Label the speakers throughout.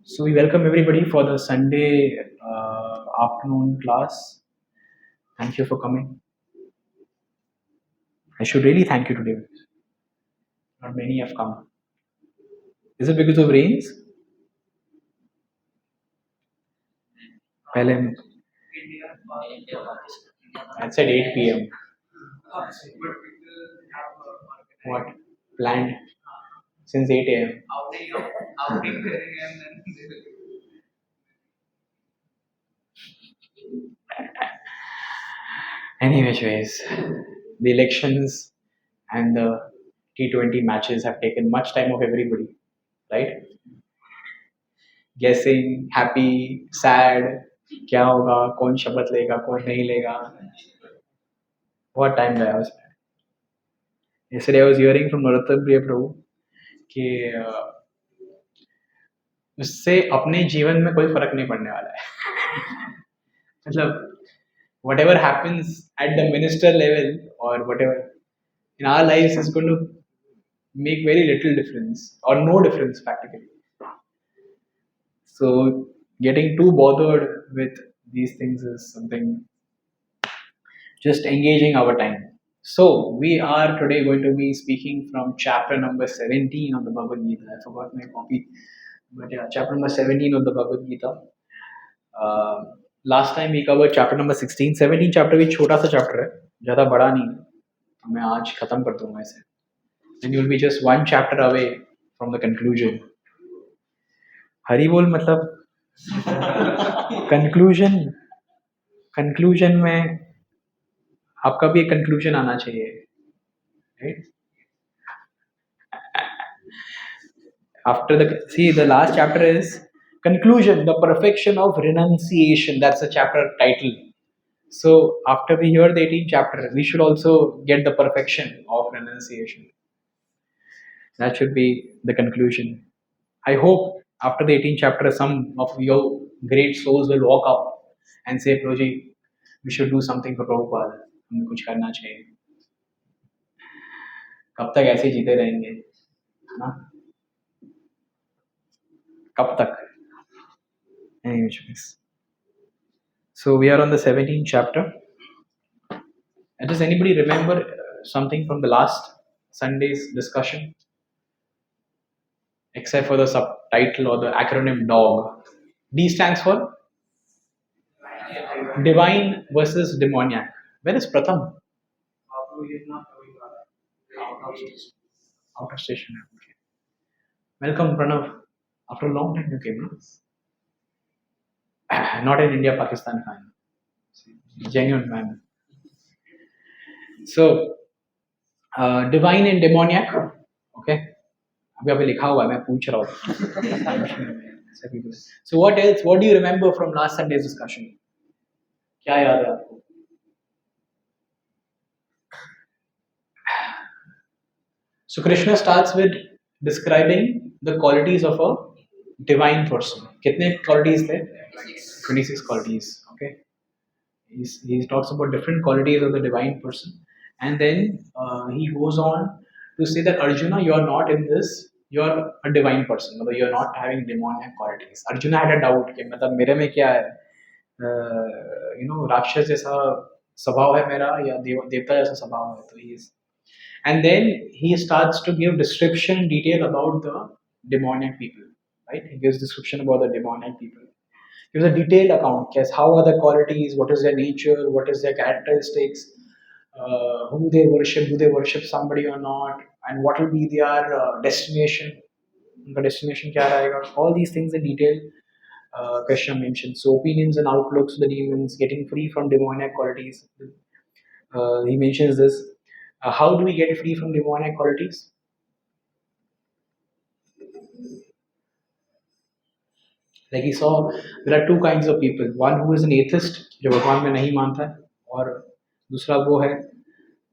Speaker 1: So we welcome everybody for the Sunday afternoon class. Thank you for coming. I should really thank you today. Not many have come. Is it because of rains? पहले I said 8 p.m. What? Planned since 8 a.m. Anyways, the elections and the T20 matches have taken much time of everybody, right? Guessing, happy, sad, क्या होगा, कौन शपथ लेगा, कौन नहीं लेगा. बहुत टाइम गया उसमें. Yesterday I was hearing from Narottam Priya Prabhu कि उससे अपने जीवन में कोई फर्क नहीं पड़ने वाला है. मतलब whatever happens at the minister level or whatever in our lives is going to make very little difference or no difference practically. So getting too bothered with these things is something just engaging our time. So we are today going to be speaking from chapter number 17 of the Bhagavad Gita. I forgot my copy, but yeah, chapter number 17 of the Bhagavad Gita. Last time we covered chapter number 16. 17 chapter भी छोटा सा chapter है, ज़्यादा बड़ा नहीं है. तो मैं आज खत्म कर दूंगा इसे. Then you will be just one chapter away from the conclusion. हरी बोल मतलब conclusion में आपका भी एक conclusion आना चाहिए, right? After the last chapter is conclusion, the perfection of renunciation. That's the chapter title. So after we hear the 18th chapter, we should also get the perfection of renunciation. That should be the conclusion. I hope after the 18th chapter, some of your great souls will walk up and say, Prabhuji, we should do something for Prabhupada. हमें कुछ करना चाहिए. कब तक ऐसे जीते रहेंगे, है ना? कब तक? Anyways. So we are on the 17th chapter. And does anybody remember something from the last Sunday's discussion? Except for the subtitle or the acronym DOG. D stands for Divine versus Demoniac. Where is Pratham? Out of station. Okay. Welcome, Pranav. After a long time you came, no? Not an India-Pakistan fan. Genuine man. So, divine and demoniac. Okay. अभी अभी लिखा हुआ है, मैं पूछ रहा हूँ. So what else? What do you remember from last Sunday's discussion? क्या याद है आपको? So Krishna starts with describing the qualities of a divine person. कितने qualities थे? 26 qualities. Okay. He talks about different qualities of the divine person, and then he goes on to say that Arjuna, you are not in this. You are a divine person. मतलब you are not having demoniac qualities. Arjuna had a doubt कि मतलब मेरे में क्या है? राक्षस जैसा स्वभाव है मेरा या देवता जैसा स्वभाव है. तो he is. And then he starts to give description detail about the demoniac people, right? He gives description about the demoniac people. Gives a detailed account. Yes, how are the qualities? What is their nature? What is their characteristics? Who they worship? Do they worship somebody or not? And what will be their destination? The destination क्या रहेगा? All these things in detail. Krishna mentions. So opinions and outlooks of the demons, getting free from demoniac qualities. He mentions this. How do we get free from demoniac qualities? Like he saw, there are two kinds of people. One who is an atheist, जो भगवान में नहीं मानता है, और दूसरा वो है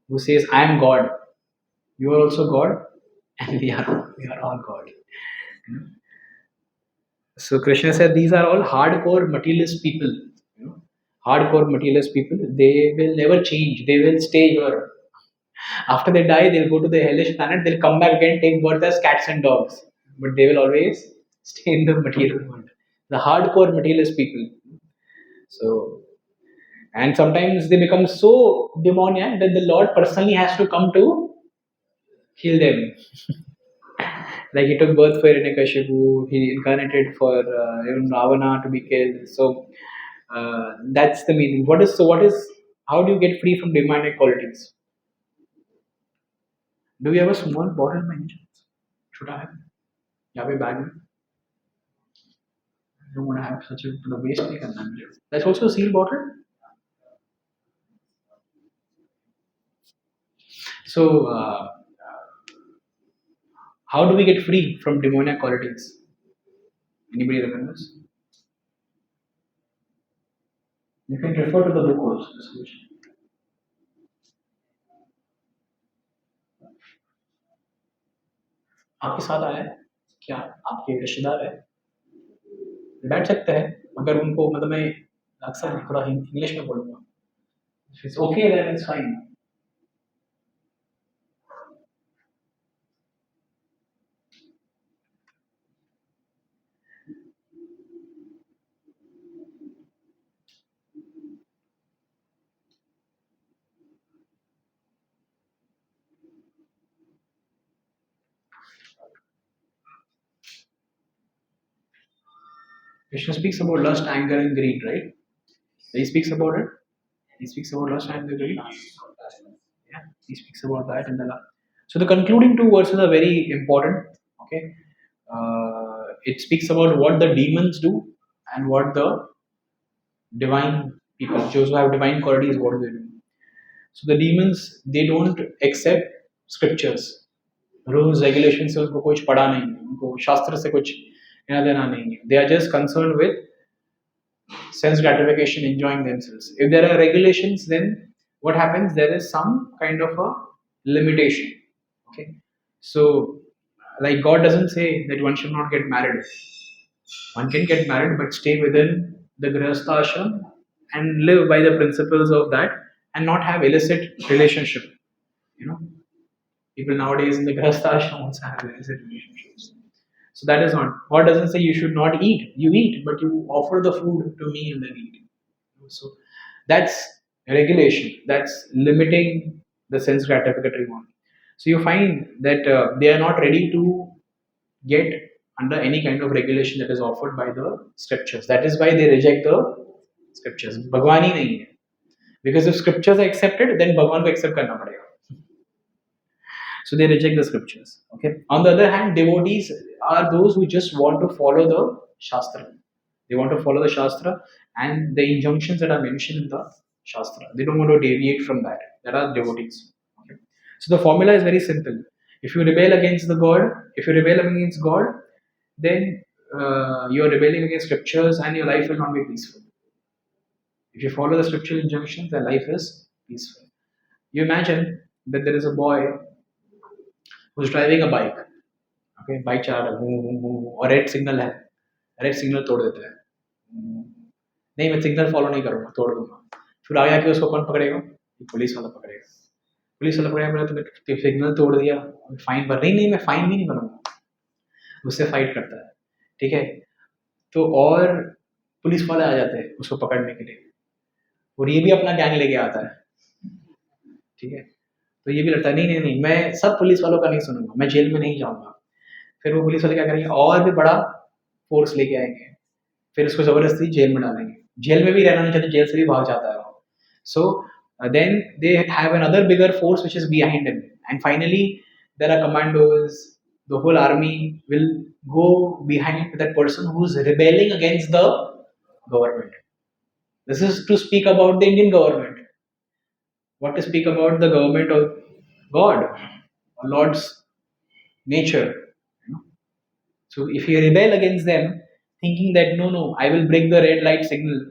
Speaker 1: who says, I am God. You are also God, and we are all God. So Krishna said these are all hardcore materialist people. Hardcore materialist people. They will never change. They will stay here. After they die, they'll go to the hellish planet. They'll come back again, take birth as cats and dogs. But they will always stay in the material world, the hardcore materialist people. So, and sometimes they become so demoniac that the Lord personally has to come to kill them. Like he took birth for Hiranyakashipu, he incarnated for even Ravana to be killed. So that's the meaning. What is so? What is? How do you get free from demonic qualities? Do you have a small bottle by any chance? Should I have? Yeah, we bag में. I don't want to have such a the waste नहीं करना है मुझे. That's also a seal bottle. So how do we get free from demoniac qualities? Anybody remembers? You can refer to the book also. The solution. आपके साथ आया है क्या? आपके रिश्तेदार है? बैठ सकते हैं अगर उनको मतलब मैं अक्सर थोड़ा इंग्लिश में बोलूँगा. If it's okay then it's fine. Krishna speaks about lust, anger, and greed, right? He speaks about it. He speaks about lust, anger, greed. Yeah, he speaks about that in the last. So the concluding two verses are very important. Okay, it speaks about what the demons do and what the divine people, those who have divine qualities, what do they do? So the demons they don't accept scriptures, rules, regulations से उनको कुछ पढ़ा नहीं है, उनको शास्त्र से कुछ लेना देना नहीं है. They are just concerned with sense gratification, enjoying themselves. If there are regulations, then what happens? There is some kind of a limitation. Okay, so like God doesn't say that one should not get married. One can get married, but stay within the grihastha ashram and live by the principles of that, and not have illicit relationship. You know, people nowadays in the grihastha ashram also have illicit relationships. So that is not. God doesn't say you should not eat. You eat, but you offer the food to me and then eat. So that's regulation. That's limiting the sense gratificatory one. So you find that they are not ready to get under any kind of regulation that is offered by the scriptures. That is why they reject the scriptures. Bhagwan ही नहीं है. Because if scriptures are accepted, then Bhagwan को accept करना पड़ेगा. So they reject the scriptures. Okay. On the other hand, devotees are those who just want to follow the Shastra. They want to follow the Shastra and the injunctions that are mentioned in the Shastra. They don't want to deviate from that. That are devotees. Okay. So the formula is very simple. If you rebel against the God, if you rebel against God, then you are rebelling against scriptures and your life will not be peaceful. If you follow the scriptural injunctions, then life is peaceful. You imagine that there is a boy who's driving a bike. Okay, bike चला रहा है घूम घूम घूम और red signal है, red signal तोड़ देता है. नहीं मैं सिग्नल फॉलो नहीं करूँगा, तोड़ दूंगा. फिर आगे आके उसको कौन पकड़ेगा? पुलिस वाला पकड़ेगा. पुलिस वाला पकड़ेगा, बोला तुमने सिग्नल तोड़ दिया, फाइन भर. नहीं नहीं मैं फाइन भी नहीं भरूंगा. उससे फाइट करता है. ठीक है, तो और पुलिस वाले आ जाते हैं उसको पकड़ने के लिए और ये भी अपना गैंग लेके आता है. ठीक है, तो ये भी लगता है नहीं नहीं नहीं मैं सब पुलिस वालों का नहीं सुनूंगा, मैं जेल में नहीं जाऊंगा. फिर वो पुलिस वाले क्या करेंगे? और भी बड़ा फोर्स लेके आएंगे, फिर उसको जबरदस्ती जेल में डालेंगे. जेल में भी रहना नहीं चाहते, जेल से भी भाग जाता है वो. So then they have another bigger force which is behind him, and finally there are commandos. The whole army will go behind that person who is rebelling against the government. This is to speak about the Indian government. What to speak about the government of God, Lord's nature. You know? So if you rebel against them, thinking that no, no, I will break the red light signal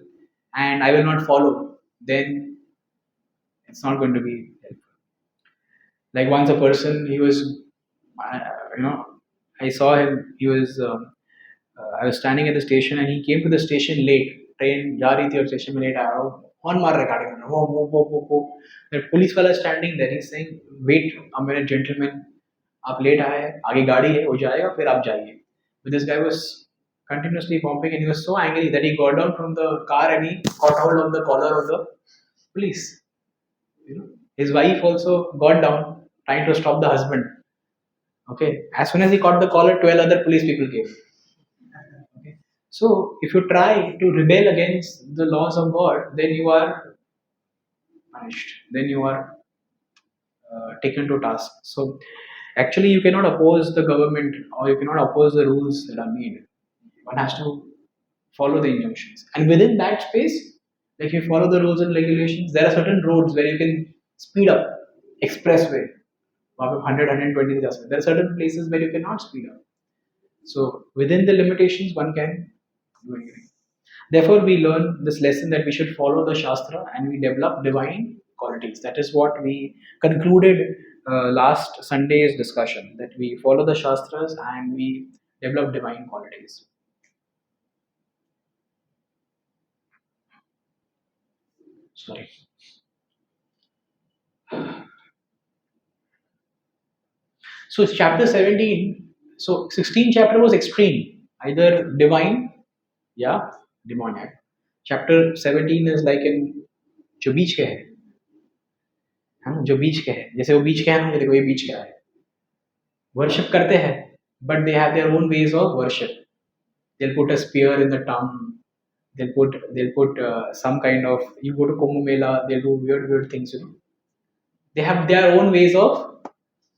Speaker 1: and I will not follow, then it's not going to be helpful. Like once a person, he was, you know, I saw him. He was, I was standing at the station and he came to the station late. Train जा रही थी और station में late आया. Horn मार रहा है गाड़ी में. वो. The police वाला standing there. He's saying, wait a minute, gentlemen. आप लेट आए हैं, आगे गाड़ी है, हो जाएगा, फिर आप जाइए. But this guy was continuously pumping, and he was so angry that he got down from the car and he caught hold of the collar of the police. You know, his wife also got down trying to stop the husband. Okay, as soon as he caught the collar, 12 other police people came. Okay, so if you try to rebel against the laws of God, then you are punished. Then you are taken to task. So actually, you cannot oppose the government or you cannot oppose the rules that are made. One has to follow the injunctions, and within that space, like you follow the rules and regulations, there are certain roads where you can speed up. Expressway, वहाँ पे 100 120 जा सकते हैं. There are certain places where you cannot speed up. So within the limitations, one can do anything. Therefore, we learn this lesson that we should follow the Shastra and we develop divine qualities. That is what we concluded last Sunday's discussion, that we follow the Shastras and we develop divine qualities. Sorry. So it's chapter 17. So 16 chapter was extreme, either divine, yeah, demoniac. Chapter 17 is like in जो बीच के है, हाँ, जो बीच के है, जैसे वो बीच के है ना, ये देखो ये बीच का है. Worship करते हैं, but they have their own ways of worship. They'll put a spear in the tongue. They'll put some kind of, you go to Kumbh Mela, they'll do weird things. You know, they have their own ways of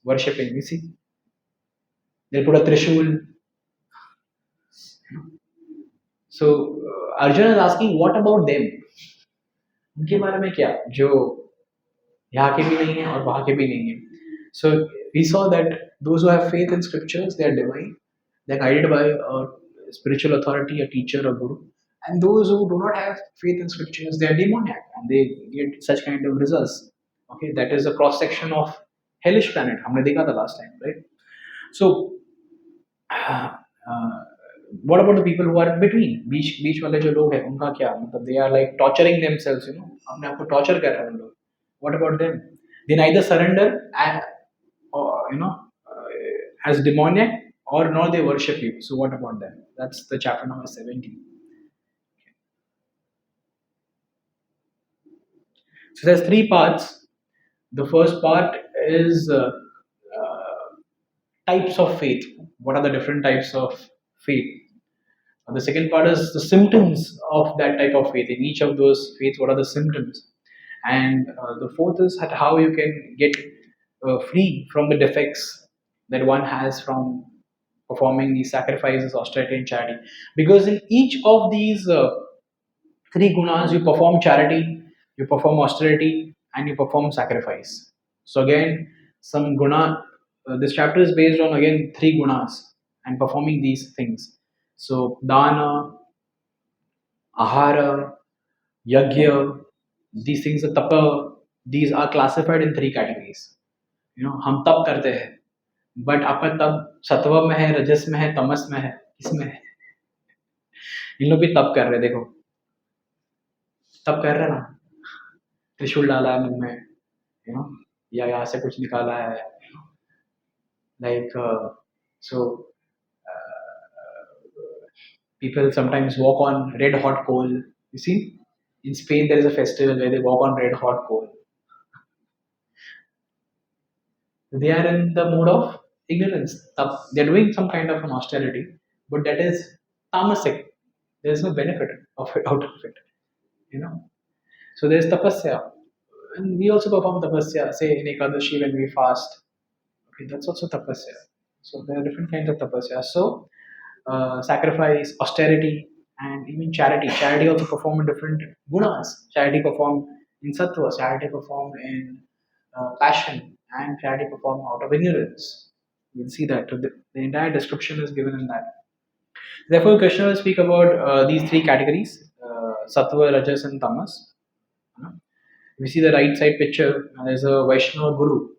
Speaker 1: worshipping. You see, they'll put a trishul. So Arjuna is asking, what about them? उनके बारे में क्या, जो यहाँ के भी नहीं है और वहाँ के भी नहीं है. So we saw that those who have faith in scriptures, they are divine. They are guided by a spiritual authority, a teacher, a guru. And those who do not have faith in scriptures, they are demoniac and they get such kind of results. Okay, that is a cross section of hellish planet. हमने देखा था last time, right? So what about the people who are in between? बीच वाले जो लोग हैं उनका क्या, मतलब they are like torturing themselves, you know, अपने आप को torture कर रहे हैं उन लोग. What about them? They neither surrender and, or, you know, as demoniac, or nor they worship you. So what about them? That's the chapter number 17. So there's three parts. The first part is types of faith. What are the different types of faith? The second part is the symptoms of that type of faith. In each of those faiths, what are the symptoms? And the fourth is how you can get free from the defects that one has from performing these sacrifices, austerity, and charity. Because in each of these three gunas, you perform charity, you perform austerity, and you perform sacrifice. So again, some guna. This chapter is based on again three gunas and performing these things. So dana, ahara, yagya, these things are tapa. These are classified in three categories. You know, हम तप करते हैं, but आपका तप सत्व में है, रजस में है, तमस में है, किसमें है? इन लोग भी तप कर रहे हैं, देखो तप कर रहे हैं ना, त्रिशूल डाला है मुंह में, you know, या यहाँ से कुछ निकाला है, like so people sometimes walk on red hot coal. You see, in Spain there is a festival where they walk on red hot coal. They are in the mood of ignorance. They're doing some kind of an austerity, but that is tamasic. There is no benefit of it out of it. You know. So there is tapasya, and we also perform tapasya. Say in Ekadashi when we fast. Okay, that's also tapasya. So there are different kinds of tapasya. So sacrifice, austerity, and even charity. Charity also perform in different gunas. Charity perform in sattva. Charity perform in passion, and charity perform out of ignorance. You'll see that. So the entire description is given in that. Therefore, Krishna will speak about these three categories: sattva, rajas, and tamas. If you see the right side picture, there's a Vaishnava guru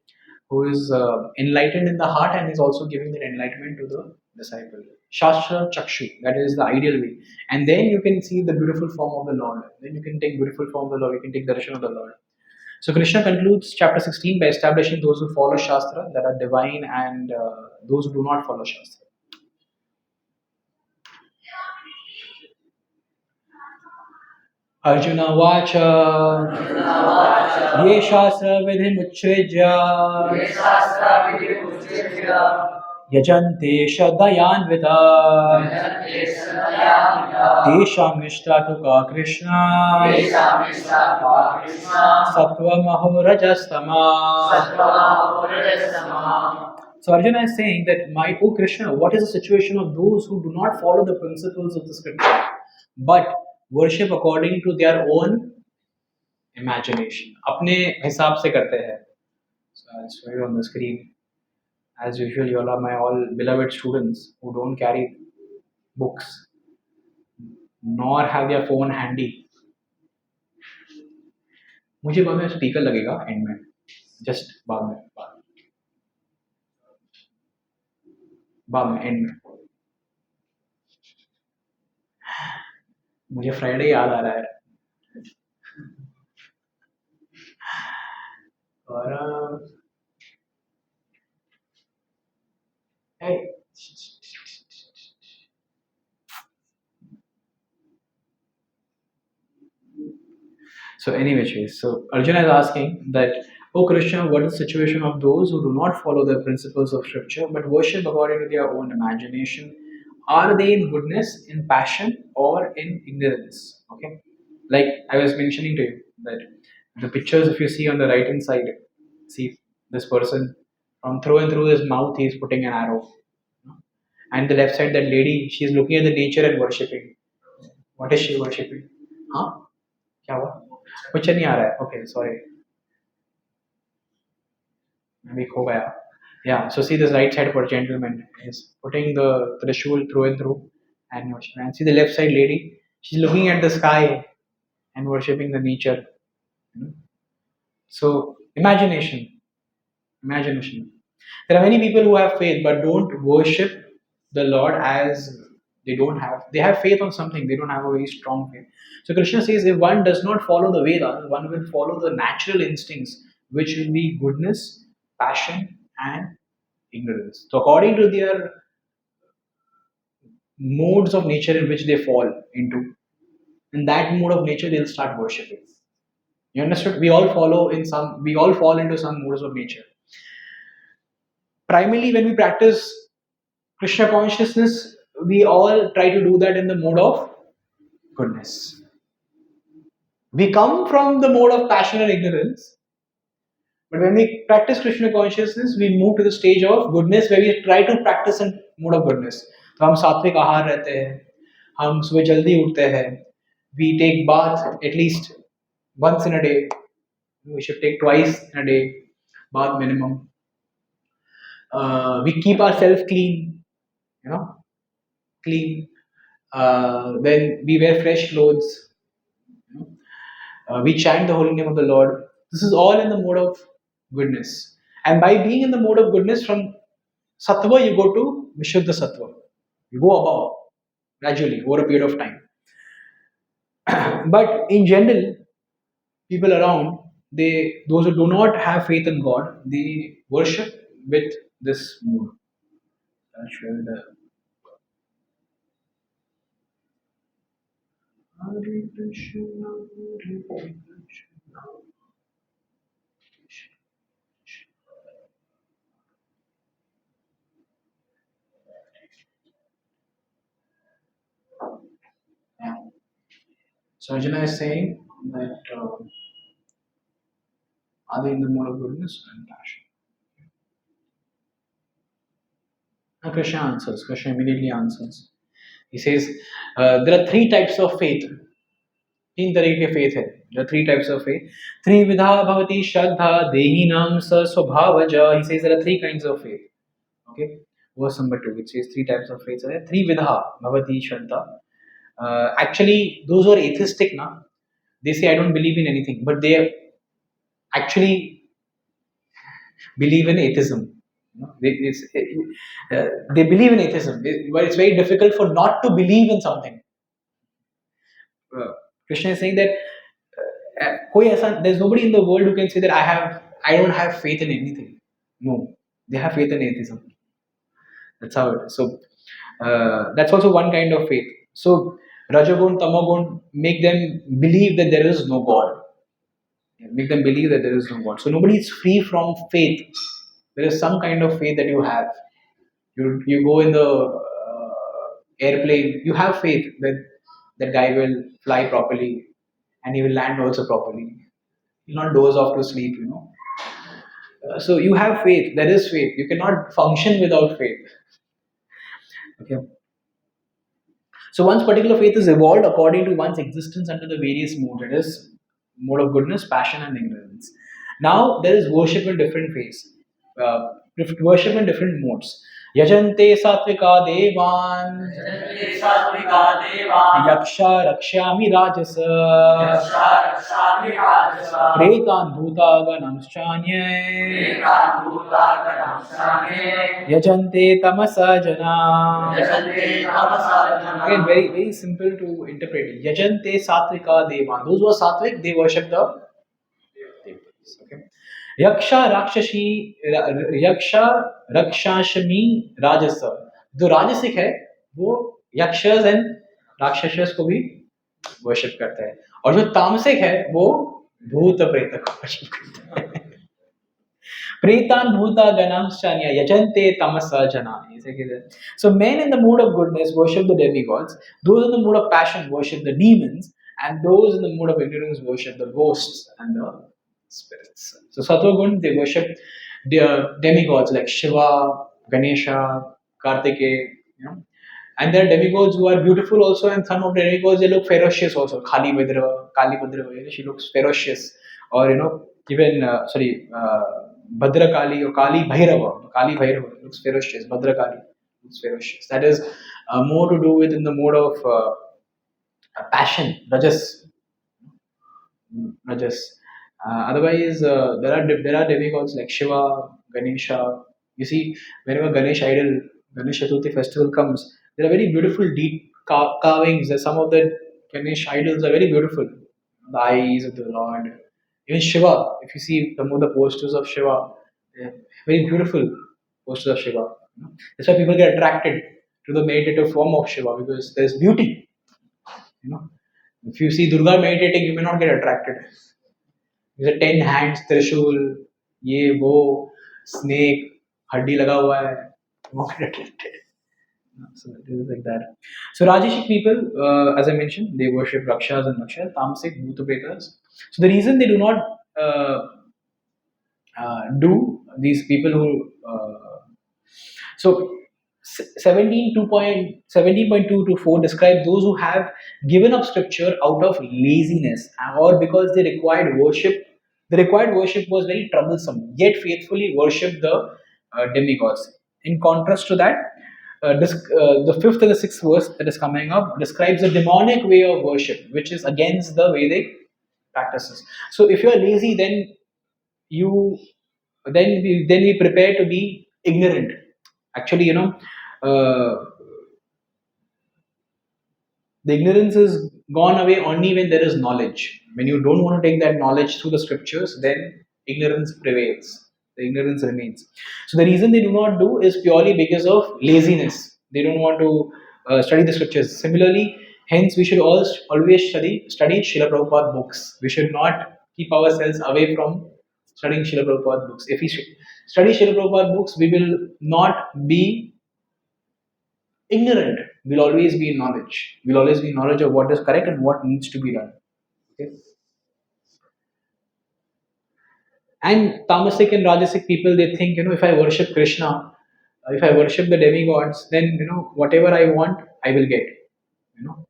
Speaker 1: who is enlightened in the heart and is also giving that enlightenment to the disciple. Shastra Chakshu, that is the ideal way. And then you can see the beautiful form of the Lord. Then you can take beautiful form of the Lord, you can take darshan of the Lord. So Krishna concludes chapter 16 by establishing those who follow Shastra, that are divine, and those who do not follow Shastra. Arjuna Vacha Ye Shastra Vidhi Muchrijya Yajante Shadayanvita Tesham Nishtatuka Krishna Sattva Mahorajastama. So Arjuna is saying that, my O Krishna, what is the situation of those who do not follow the principles of the scripture but worship according to their own imagination? अपने हिसाब से करते हैं. So I'll show you on the screen. As usual, you all are my all beloved students who don't carry books nor have their phone handy. मुझे बाद में speaker लगेगा and में, जस्ट बाद में एंड में. मुझे फ्राइडे याद आ रहा है. और hey. So anyway, so Arjuna is asking that, O Krishna, what is the situation of those who do not follow the principles of scripture but worship according to their own imagination? Are they in goodness, in passion, or in ignorance? Okay, like I was mentioning to you that the pictures, if you see on the right hand side, see this person from through and through his mouth he is putting an arrow, and the left side, that lady, she is looking at the nature and worshipping. What is she worshipping? Huh? क्या हुआ? कुछ नहीं आ रहा है. Okay, sorry. Maybe खो गया. Yeah, so see this right side for gentleman is putting the trishul through and through and worshiping. And see the left side lady, she's looking at the sky and worshipping the nature. So imagination. There are many people who have faith but don't worship the Lord as they have faith on something, they don't have a very strong faith. So Krishna says, if one does not follow the Vedas, one will follow the natural instincts, which will be goodness, passion, and ignorance. So according to their modes of nature in which they fall into, in that mode of nature they'll start worshipping. You understood? We all fall into some modes of nature. Primarily, when we practice Krishna consciousness, we all try to do that in the mode of goodness. We come from the mode of passion and ignorance, but when we practice Krishna consciousness, we move to the stage of goodness where we try to practice in mode of goodness. तो हम सात्विक आहार रहते हैं, हम सुबह जल्दी उठते हैं, we take bath at least once in a day, we should take twice in a day, bath minimum. We keep ourselves clean, clean. Then we wear fresh clothes. We chant the holy name of the Lord. This is all in the mode of goodness. And by being in the mode of goodness, from sattva you go to vishuddha sattva. You go above gradually over a period of time. But in general, people around, those who do not have faith in God, they worship with this mood. I'll show you the Hare Krishna, Hare Krishna. Yeah. So Arjuna is saying that are they in the mode of goodness and passion? Now Krishna answers. Krishna immediately answers. He says there are three types of faith. तीन तरह के faith है. There are three types of faith. त्रिविधा भवति श्रद्धा देहिनां स स्वभावजा. He says there are three kinds of faith. Okay. Verse number 2. It says three types of faith. त्रिविधा भवति श्रद्धा. Actually, those who are atheistic now, they say I don't believe in anything, but they actually believe in atheism. They believe in atheism, but it's very difficult for not to believe in something. Krishna is saying that there's nobody in the world who can say that I don't have faith in anything. No, they have faith in atheism. That's how it is. So that's also one kind of faith. So Rajagun, Tamagun make them believe that there is no God. Make them believe that there is no God. So nobody is free from faith. There is some kind of faith that you have. You go in the airplane, you have faith that that guy will fly properly and he will land also properly. He'll not doze off to sleep, you know. So you have faith. There is faith. You cannot function without faith. Okay. So one's particular faith is evolved according to one's existence under the various modes. That is mode of goodness, passion, and ignorance. Now there is worship in different phases. Worship in different modes. Yajante satvika devan yaksha rakshami rajasa pretan bhutaganamshanye yajante tamasa jana. Again, very simple to interpret. Yajante satvika devan. Those who are sattvic, they worship the devas. Okay. यक्षा रक्षाशमी राजस. जो राजसिक है वो यक्षस and राक्षस को भी worship करता है, और जो तामसिक है वो भूत प्रेत को वर्शिप करता है. Pretan bhuta ganamshanya yajante tamasa jana. So men in the mood of goodness worship the demigods. Those in the mood of passion worship the demons, and those in the mood of ignorance worship the ghosts and the spirits. So Sattva they worship the demigods like Shiva, Ganesha, Kartikeya, you know. And there are demigods who are beautiful also, and some of the demigods they look ferocious also. Kali Bhadra, she looks ferocious, or you know, even Bhadra Kali or Kali Bhairava. Kali Bhairava looks ferocious. Bhadra Kali looks ferocious. That is more to do with in the mode of passion, Rajas. Rajas. Otherwise, there are demigods like Shiva, Ganesha. You see, whenever Ganesh Chaturthi festival comes, there are very beautiful deep carvings. Some of the Ganesh idols are very beautiful. The eyes of the Lord. Even Shiva, if you see some of the posters of Shiva, they're very beautiful posters of Shiva. You know? That's why people get attracted to the meditative form of Shiva, because there's beauty. You know, if you see Durga meditating, you may not get attracted. जैसे 10 hands त्रिशूल ये वो snake हड्डी लगा हुआ है, not attracted. So it is like that. So Rajasic people, as I mentioned, they worship Rakshas and Nakshas, Tamasic, Bhuta Pretas. So the reason they do not do these people who so 17.2 to 4 describe those who have given up scripture out of laziness or because they required worship. The required worship was very troublesome, yet faithfully worship the demigods. In contrast to that, the fifth and the sixth verse that is coming up describes a demonic way of worship, which is against the Vedic practices. So if you are lazy, then you then we prepare to be ignorant. Actually, you know, the ignorance is gone away only when there is knowledge. When you don't want to take that knowledge through the scriptures, then ignorance prevails. The ignorance remains. So the reason they do not do is purely because of laziness. They don't want to study the scriptures. Similarly, hence we should always study Srila Prabhupada books. We should not keep ourselves away from studying Srila Prabhupada books. If we study Srila Prabhupada books, we will not be ignorant. We'll always be in knowledge. We'll always be in knowledge of what is correct and what needs to be done. Okay? And tamasic and rajasic people, they think, you know, if I worship Krishna, if I worship the demigods, then you know whatever I want, I will get. You know,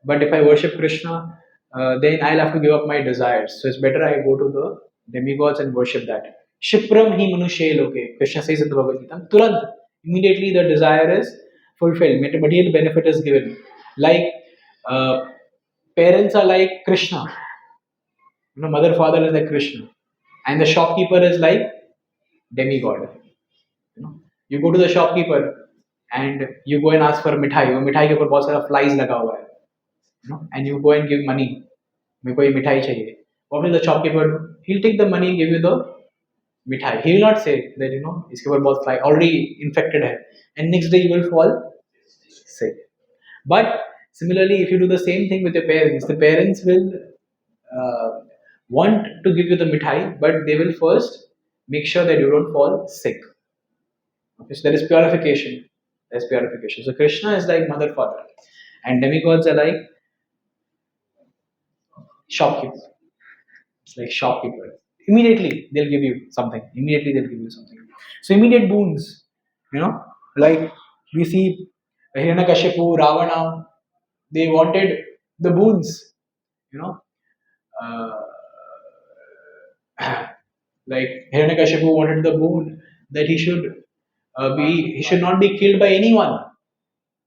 Speaker 1: but if I worship Krishna, then I'll have to give up my desires. So it's better I go to the demigods and worship that. Shipram hi manushe loke. Krishna says in the Bhagavad Gita, Turant, immediately the desire is fulfilled. Material benefit is given. Like parents are like Krishna. You know, mother, father is like Krishna. And the shopkeeper is like demigod. You know, you go to the shopkeeper and you go and ask for mithai. वो मिठाई के ऊपर बहुत सारा flies लगा हुआ है. You know, and you go and give money. मेरे को ये मिठाई चाहिए. What will the shopkeeper do? He'll take the money, give you the mithai. He will not say that you know इसके ऊपर बहुत fly already infected है, and next day you will fall sick. But Similarly, if you do the same thing with your parents, the parents will uh, want to give you the mithai, but they will first make sure that you don't fall sick. Okay, so there is purification. There's purification. So Krishna is like mother, father, and demigods are like shopkeepers. It's like shopkeeper. Immediately they'll give you something. Immediately they'll give you something. So immediate boons, like we see Hiranyakashipu, Ravana, they wanted the boons, you know. Uh, like Hiranyakashipu wanted the boon that he should not be killed by anyone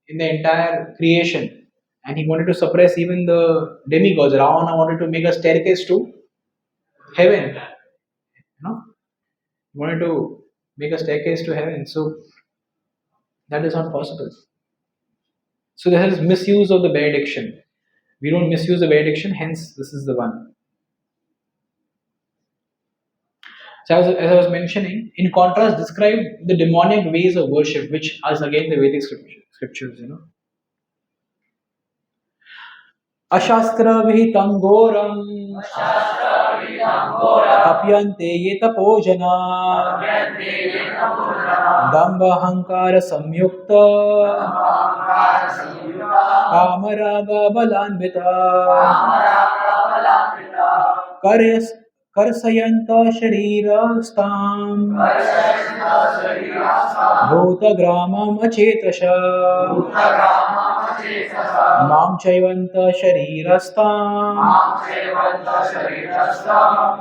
Speaker 1: in the entire creation, and he wanted to suppress even the demigods. Ravana wanted to make a staircase to heaven, he wanted to make a staircase to heaven. So that is not possible. So there is misuse of the benediction. We don't misuse the benediction, hence this is the one. So as I was mentioning, in contrast, describe the demonic ways of worship, which is again the Vedic scriptures. अशास्त्र विहितं घोरं तप्यन्ते ये तपोजना दम्भ अहंकार संयुक्त कामराग बलान्विता कर्षयन्त शरीरस्तां भूतग्रामम् अचेतस मां चैवन्त शरीरस्तां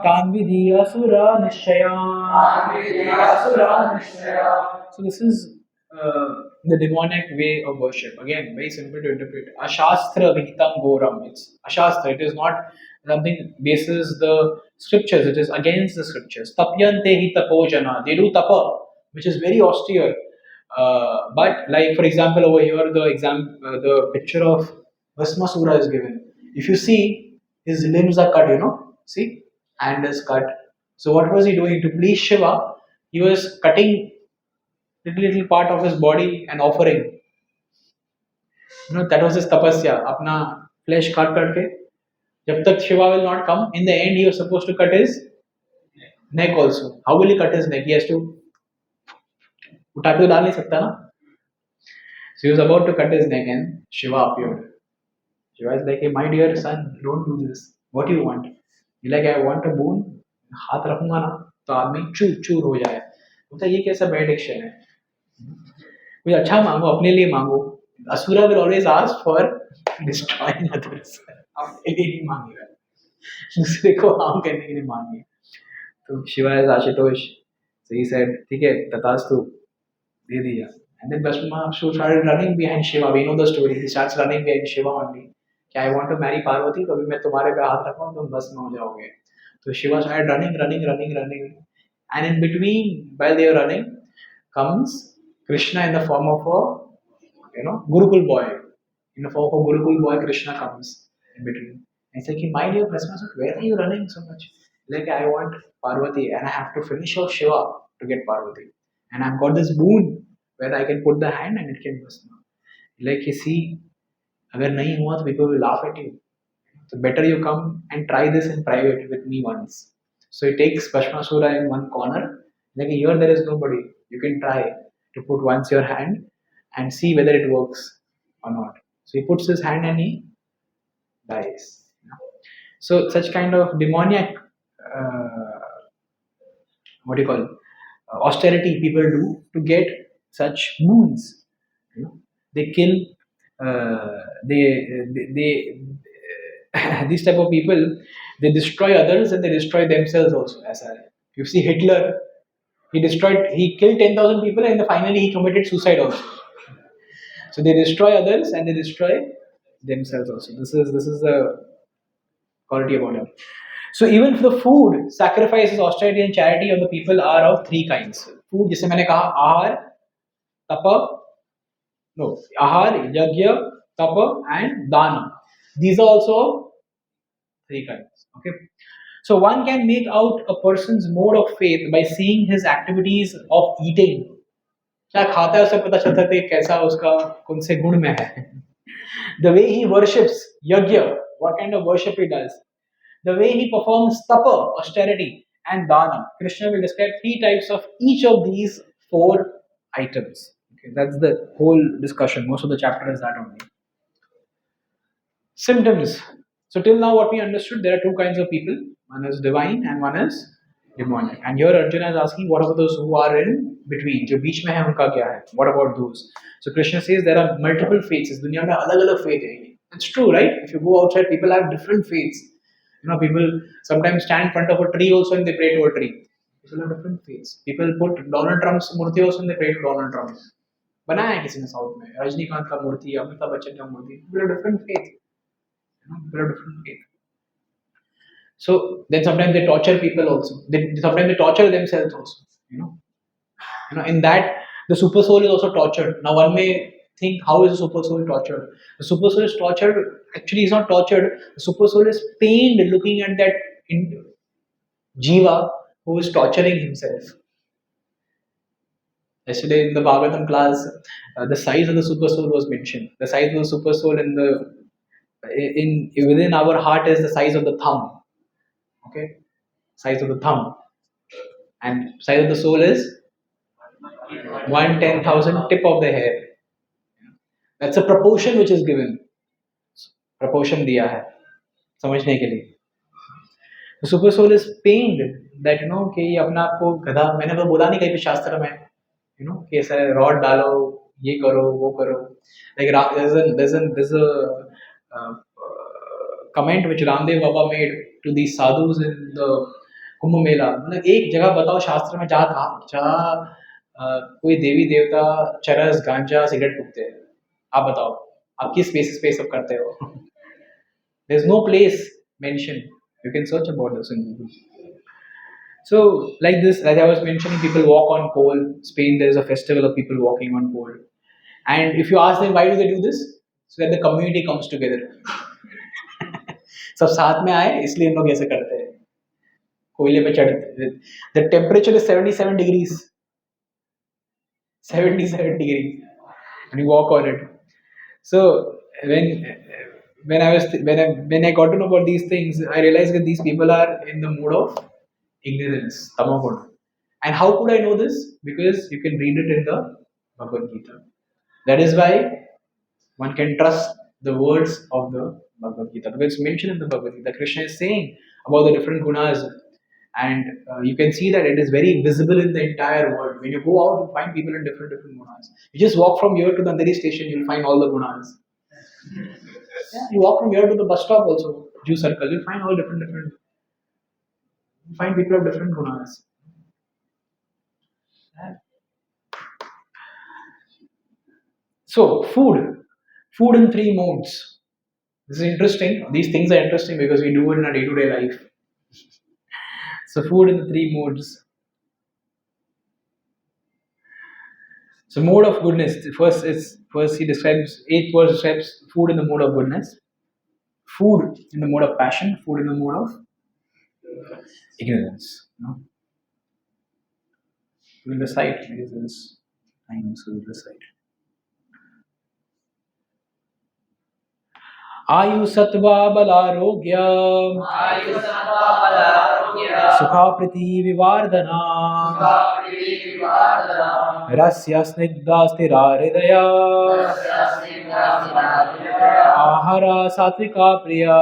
Speaker 1: तान् विधि asura निश्चयान्. So this is the demonic way of worship. Again, very simple to interpret. Ashastra vihitam goram. It's ashastra. It is not something bases the scriptures. It is against the scriptures. Tapyante hi tapojana. They do tapa, which is very austere. But like for example over here the picture of Bhasmasura is given. If you see, his limbs are cut. See, hand is cut. So what was he doing to please Shiva? He was cutting little part of his body and offering. That was his tapasya. Apna flesh cut करके जब तक Shiva will not come. In the end, he was supposed to cut his neck also. How will he cut his neck? He has to उठा के डाल नहीं सकता ना. So he was about to cut his neck and Shiva appeared. Shiva is like, hey, my dear son, don't do this. What do you want? He's like, I want a boon. हाथ रखूंगा ना तो आदमी चूर चूर हो जाए. बोलता ये कैसा बैड एक्शन है. कुछ अच्छा मांगो, अपने लिए मांगो. Asura will always ask for destroying others. अपने लिए नहीं मांगेगा, दूसरे को हार्म करने के लिए मांगे. तो Shiva is Ashutosh. So he said, ठीक है, तथास्तु, दे दिया. And then Bhasma started running behind Shiva. We know the story. He starts running behind Shiva only. कि I want to marry Parvati, तो अभी मैं तुम्हारे पे हाथ रखूँ तुम भस्म हो जाओगे. So Shiva started running. And in between, while they are running, comes Krishna in the form of a Gurukul boy. In the form of a Gurukul boy, Krishna comes in between. And he's like, my dear Krishna, where are you running so much? Like, I want Parvati and I have to finish off Shiva to get Parvati. And I've got this boon where I can put the hand and it can Bhasma. Like, you see, अगर नहीं हुआ तो people will laugh at you. So better you come and try this in private with me once. So he takes Bhasmasura in one corner. Like here there is nobody. You can try to put once your hand and see whether it works or not. So he puts his hand and he dies. So such kind of demoniac, austerity people do to get such boons. They kill. They these type of people, they destroy others and they destroy themselves also. As you see Hitler, he killed 10,000 people and finally he committed suicide also. So they destroy others and they destroy themselves also. This is the quality about him. So even for the food, sacrifices, austerity and charity of the people are of three kinds. Food, जिसे मैंने कहा आहार, tapa, ahar, yagya, tapa and dana. These are also three kinds. Okay. So one can make out a person's mode of faith by seeing his activities of eating. क्या खाता है उसे पता चलता है कि कैसा उसका कौन से गुण में है. The way he worships yajna, what kind of worship he does, the way he performs tapa, austerity, and dana. Krishna will describe three types of each of these four items. Okay, that's the whole discussion. Most of the chapter is that only. Symptoms. So till now, what we understood, there are two kinds of people. One is divine and one is demonic. And here Arjuna is asking, what about those who are in between? जो बीच में है उनका क्या है? What about those? So Krishna says there are multiple faiths. इस दुनिया में अलग अलग faith है. It's true, right? If you go outside, people have different faiths. You know, people sometimes stand in front of a tree also and they pray to a tree. People have different faiths. People put Donald Trump's Murthy also and they pray to Donald Trump. बनाया है किसी ने south में रजनीकांत का मूर्ति अमिताभ बच्चन का मूर्ति people have different faith. You know, people have different faith. So then sometimes they torture people also. Sometimes they torture themselves also. In that the super soul is also tortured. Now one may think, how is the super soul tortured? The super soul is tortured. Actually, it's not tortured. The super soul is pained looking at that jiva who is torturing himself. Yesterday in the Bhagavatam class, the size of the super soul was mentioned. The size of the super soul in within our heart is the size of the thumb. Okay, size of the thumb, and size of the soul is 1/10,000 tip of the hair. That's a proportion which is given. Proportion दिया है समझने के लिए. The super soul is pained that कि ये अपना आप को गधा मैंने तो बोला नहीं कहीं पे शास्त्र में कि ऐसा रॉड डालो ये करो वो करो like there's a comment which Ramdev Baba made to these sadhus in the Kumbh Mela मतलब एक जगह बताओ शास्त्र में जहाँ कोई देवी देवता चरस गांजा सिगरेट फूकते हैं आप बताओ आप किस बेसिस पे सब करते हो there's no place mentioned you can search about this in Google. So like this as I was mentioning people walk on coal. Spain there is a festival of people walking on coal and if you ask them why do they do this so that the community comes together. सब साथ में आए इसलिए इन लोग ऐसे करते हैं कोयले पे चढ़ते the temperature is 77 degrees 77 degrees and you walk on it. So when I got to know about these things I realized that these people are in the mood of ignorance tamoguna. And how could I know this? Because you can read it in the Bhagavad Gita. That is why one can trust the words of the Bhagavad Gita because it's mentioned in the Bhagavad Gita. Krishna is saying about the different gunas and you can see that it is very visible in the entire world. When you go out, you find people in different gunas. You just walk from here to the Andheri station, you'll find all the gunas. Yeah, you walk from here to the bus stop also, Jew circle, you'll find all different. You find people of different gunas. Yeah. So, food in three modes. This is interesting. These things are interesting because we do it in our day-to-day life. So food in the three modes. So mode of goodness. First he describes 8th verse describes food in the mode of goodness, food in the mode of passion, food in the mode of ignorance. We will recite. This time, so we'll recite. आयु सत्वा बलारोग्य सुखा पृथ्वीवार्धना रस्य स्निग्धा स्थिरा हृदया आहारा सात्विका प्रिया.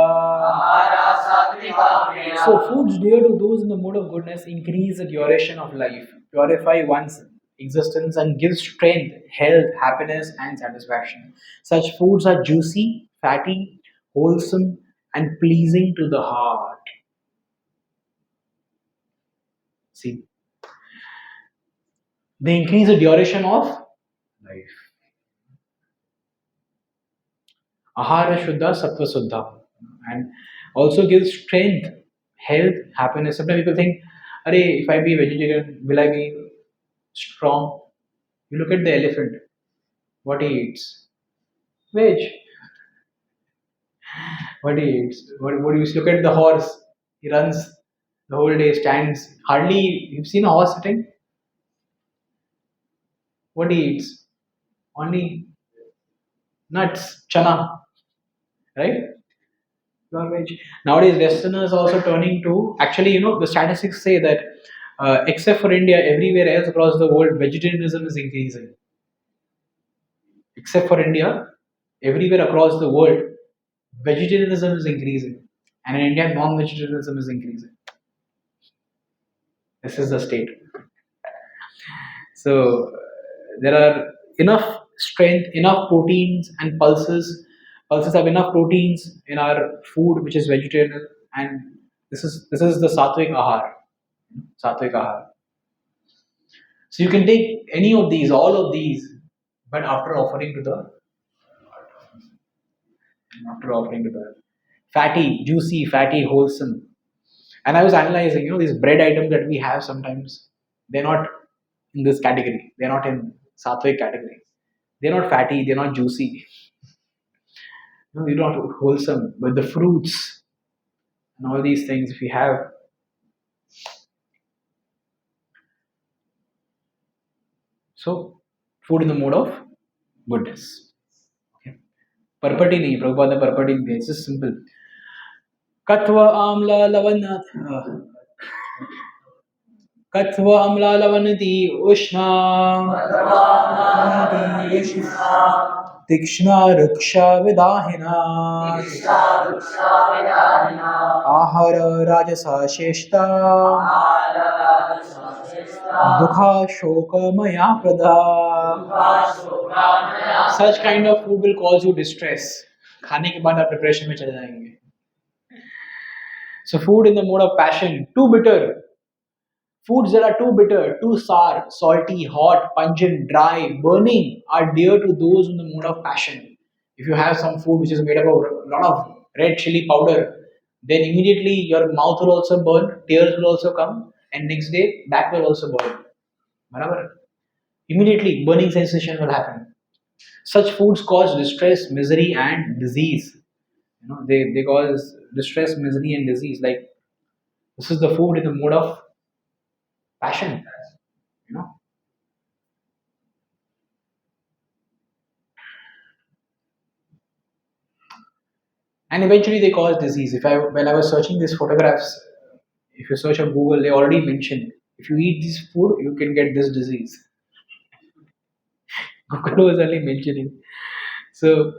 Speaker 1: So foods dear to those in the mode of goodness increase the duration of life, purify one's existence and give strength, health, happiness and satisfaction. Such foods are juicy, fatty, wholesome and pleasing to the heart. See, they increase the duration of life. Ahara Shuddha, Sattva Suddha, and also gives strength, health, happiness. Sometimes people think, if I be vegetarian, will I be strong? You look at the elephant, what he eats? Veg. What he eats? What you look at the horse? He runs the whole day, stands. Hardly you've seen a horse sitting. What he eats? Only nuts, chana, right? Pure veg. Nowadays, Westerners are also turning to. Actually, the statistics say that except for India, everywhere else across the world, vegetarianism is increasing. Except for India, everywhere across the world, vegetarianism is increasing, and in India, non-vegetarianism is increasing. This is the state. So there are enough strength, enough proteins and pulses. Pulses have enough proteins in our food, which is vegetarian, and this is the sattvic ahar. Sattvic ahar. So you can take any of these, all of these, but after offering to the fatty, juicy, fatty, wholesome. And I was analyzing, these bread items that we have sometimes, they're not in this category. They're not in sattvic category. They're not fatty. They're not juicy. They're not wholesome. But the fruits and all these things, if we have, so food in the mode of goodness. Okay. Parpati nahi. Prabhupada ne parpati nahi. It's just simple. Katva amla lavanat. कत्व अम्लालवनति उष्णा तीक्ष्णा रुक्षा विदाहिना आहार राजसा शेष्टा दुखा शोकमया प्रदा. Such kind of food will cause you distress. खाने के बाद आप depression में चले जाएंगे. So food in the mode of passion, too bitter. Foods that are too bitter, too sour, salty, hot, pungent, dry, burning are dear to those in the mode of passion. If you have some food which is made up of a lot of red chili powder, then immediately your mouth will also burn, tears will also come, and next day back will also burn. Barabar? Immediately burning sensation will happen. Such foods cause distress, misery, and disease. They cause distress, misery, and disease. Like this is the food in the mode of passion. you know and eventually they cause disease. When I was searching these photographs, if you search on Google, they already mentioned if you eat this food you can get this disease. Google was only mentioning. So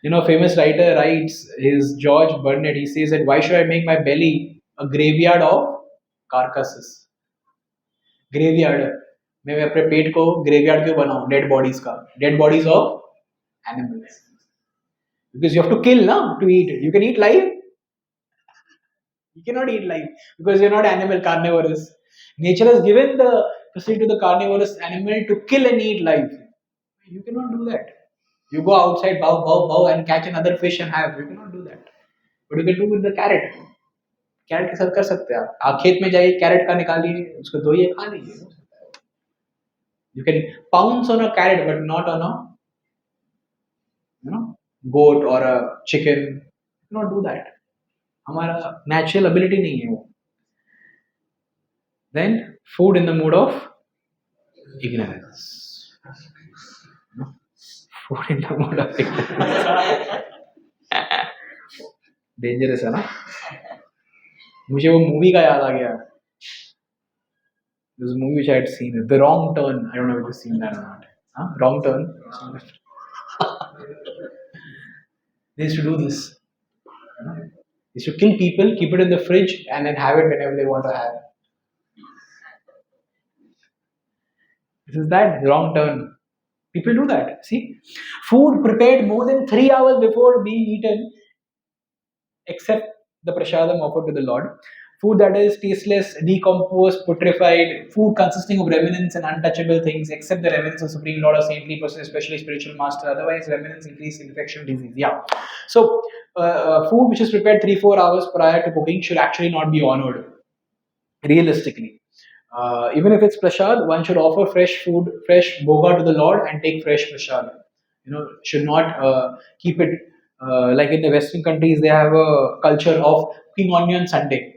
Speaker 1: famous writer writes, his George Burnett, he says that why should I make my belly a graveyard of carcasses. Graveyard, मैं अपने पेट को graveyard क्यों बनाऊं dead bodies का, dead bodies of animals. Because you have to kill now to eat it. You can eat live. You cannot eat live because you're not animal carnivorous. Nature has given the facility to the carnivorous animal to kill and eat live. You cannot do that. You go outside, bow, bow, bow, and catch another fish and have. You cannot do that. But you can do with the carrot. Carrot के साथ कर सकते हैं आप खेत में जाइए carat का निकालिए उसको धोइए खा लीजिए. You can pounce on a carrot but not on a goat or a chicken. You cannot do that. हमारा natural ability नहीं है वो. Then food in the mood of ignorance. Food in the mood of ignorance. Dangerous है ना. मुझे वो movie का याद आ गया. This movie which I had seen, The Wrong Turn. I don't know if you've seen that or not. Wrong Turn. They used to do this. They used to kill people, keep it in the fridge, and then have it whenever they want to have. This is that wrong turn. People do that. See, food prepared more than 3 hours before being eaten, except the prasadam offered to the Lord. Food that is tasteless, decomposed, putrefied, food consisting of remnants and untouchable things, except the remnants of Supreme Lord or saintly person, especially spiritual master. Otherwise, remnants increase infection, disease. Yeah. So, food which is prepared 3-4 hours prior to cooking should actually not be honored. Realistically, even if it's prasad, one should offer fresh food, fresh boga to the Lord, and take fresh prasad. Should not keep it like in the Western countries. They have a culture of cooking only on Sunday.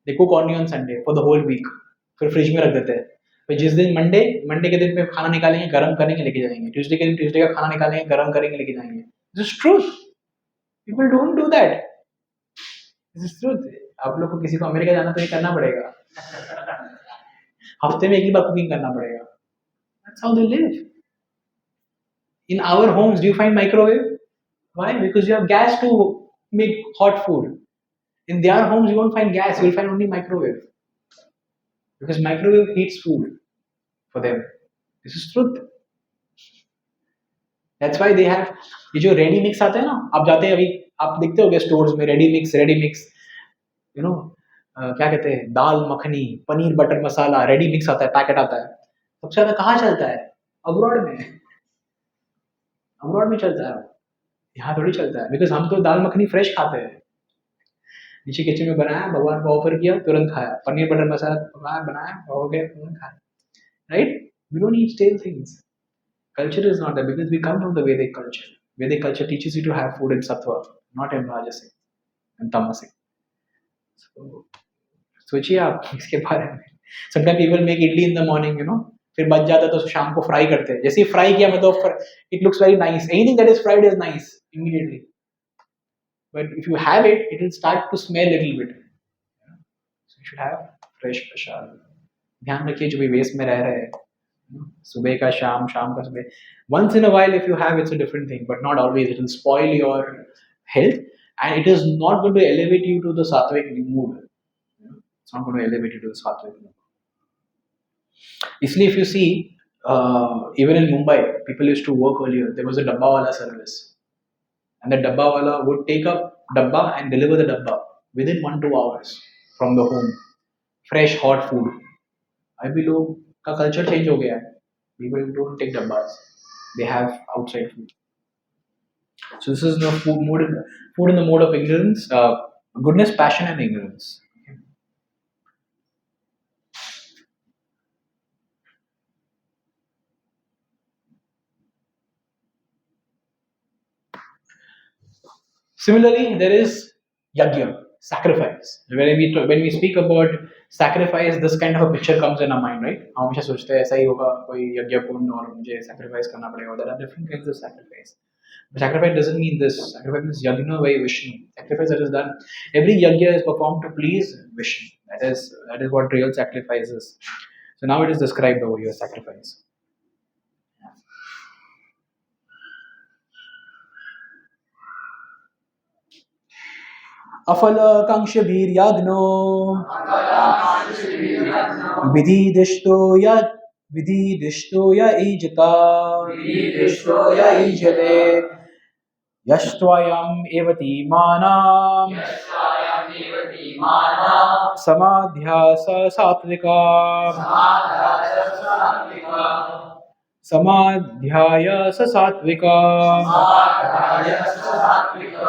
Speaker 1: They cook only on Sunday for the whole week. फिर fridge में रख देते हैं. तो जिस दिन Monday Monday के दिन पे खाना निकालेंगे, गरम करेंगे, लेके जाएंगे। ट्यूसडे के दिन ट्यूसडे का खाना निकालेंगे, गरम करेंगे, लेके जाएंगे। This is truth. People don't do that. This is truth. आप लोग को किसी को अमेरिका जाना तो ये करना पड़ेगा। हफ्ते में एक ही बार कुकिंग करना पड़ेगा। That's how they live. In our homes, do you find microwave? Why? Because you have gas to make hot food. In their homes, you won't find gas, you will find only microwave. Because microwave heats food for them. This is truth. That's why they have ये जो ready mix आते हैं ना, आप जाते हैं अभी, आप देखते होगे स्टोर्स में रेडी मिक्स, यू नो, क्या कहते हैं, दाल मखनी, पनीर बटर मसाला, रेडी मिक्स आता है, पैकेट आता है। सबसे ज्यादा कहाँ चलता है? अब्रॉड में। अब्रॉड में चलता है, यहाँ थोड़ी चलता है। बिकॉज हम तो दाल मखनी फ्रेश खाते हैं, नीचे किचन में बनाया, भगवान को ऑफर किया, तुरंत खाया। पनीर बटर मसाला पकाया, बनाया, हो गया, तुरंत खाया। Right? We don't eat stale things. Culture is not that, because we come from the Vedic culture. Vedic culture teaches you to have food in sattva, not in rajasic and tamasic. So, सोचिए आप इसके बारे में। Sometimes people make idli in the morning, you know, फिर बच जाता है तो शाम को फ्राई करते हैं। जैसे ही फ्राई किया मतलब it looks very nice. Anything that is fried is nice immediately. But if you have it, it will start to smell a little bit. So you should have fresh prasad. ध्यान रखिए जो भी waste में रह रहे हैं, सुबह का शाम, शाम का सुबह, once in a while if you have, it's a different thing, but not always. It will spoil your health, and it is not going to elevate you to the sattvic mood. It's not going to elevate you to the sattvic mood. Isliye if you see, even in Mumbai, people used to work earlier. There was a dabba wala service, and the dabba wala would take up dabba and deliver the dabba within 1-2 hours from the home. Fresh hot food. अभी लोग का culture change हो गया है. People don't take dabbas. They have outside food. So this is the food in the mode of ignorance, goodness, passion, and ignorance. Similarly, there is yajna, sacrifice. When we speak about sacrifice, this kind of a picture comes in our mind, right? हम हमेशा सोचते हैं ऐसा ही होगा, कोई यज्ञ पूर्ण और मुझे sacrifice करना पड़ेगा. There are different kinds of sacrifice. But sacrifice doesn't mean this. Sacrifice means yajna by Vishnu. Sacrifice that is done. Every yajna is performed to please Vishnu. That is what real sacrifice is. So now it is described over here, sacrifice. अफलकांक्षभिर्यज्ञो विधिदिष्टो य ईजता ईजते यष्ट्वयम् एवतीमानाम् समाध्यास सात्विका Samadhyaya satvika.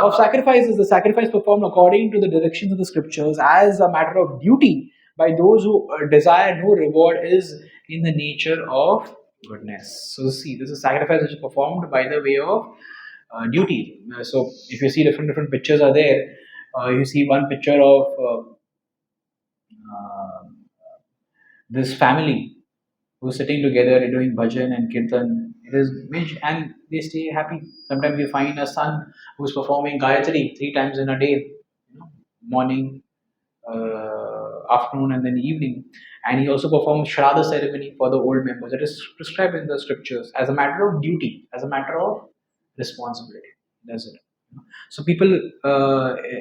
Speaker 1: Of sacrifices, the sacrifice performed according to the directions of the scriptures as a matter of duty by those who desire no reward is in the nature of goodness. So see, this is sacrifice which is performed by the way of duty. So if you see different pictures are there, you see one picture of this family who's sitting together doing bhajan and kirtan. It is and they stay happy. Sometimes you find a son who's performing Gayatri 3 times in a day, morning, afternoon, and then evening. And he also performs Shraddha ceremony for the old members. It is prescribed in the scriptures as a matter of duty, as a matter of responsibility. That's it. So people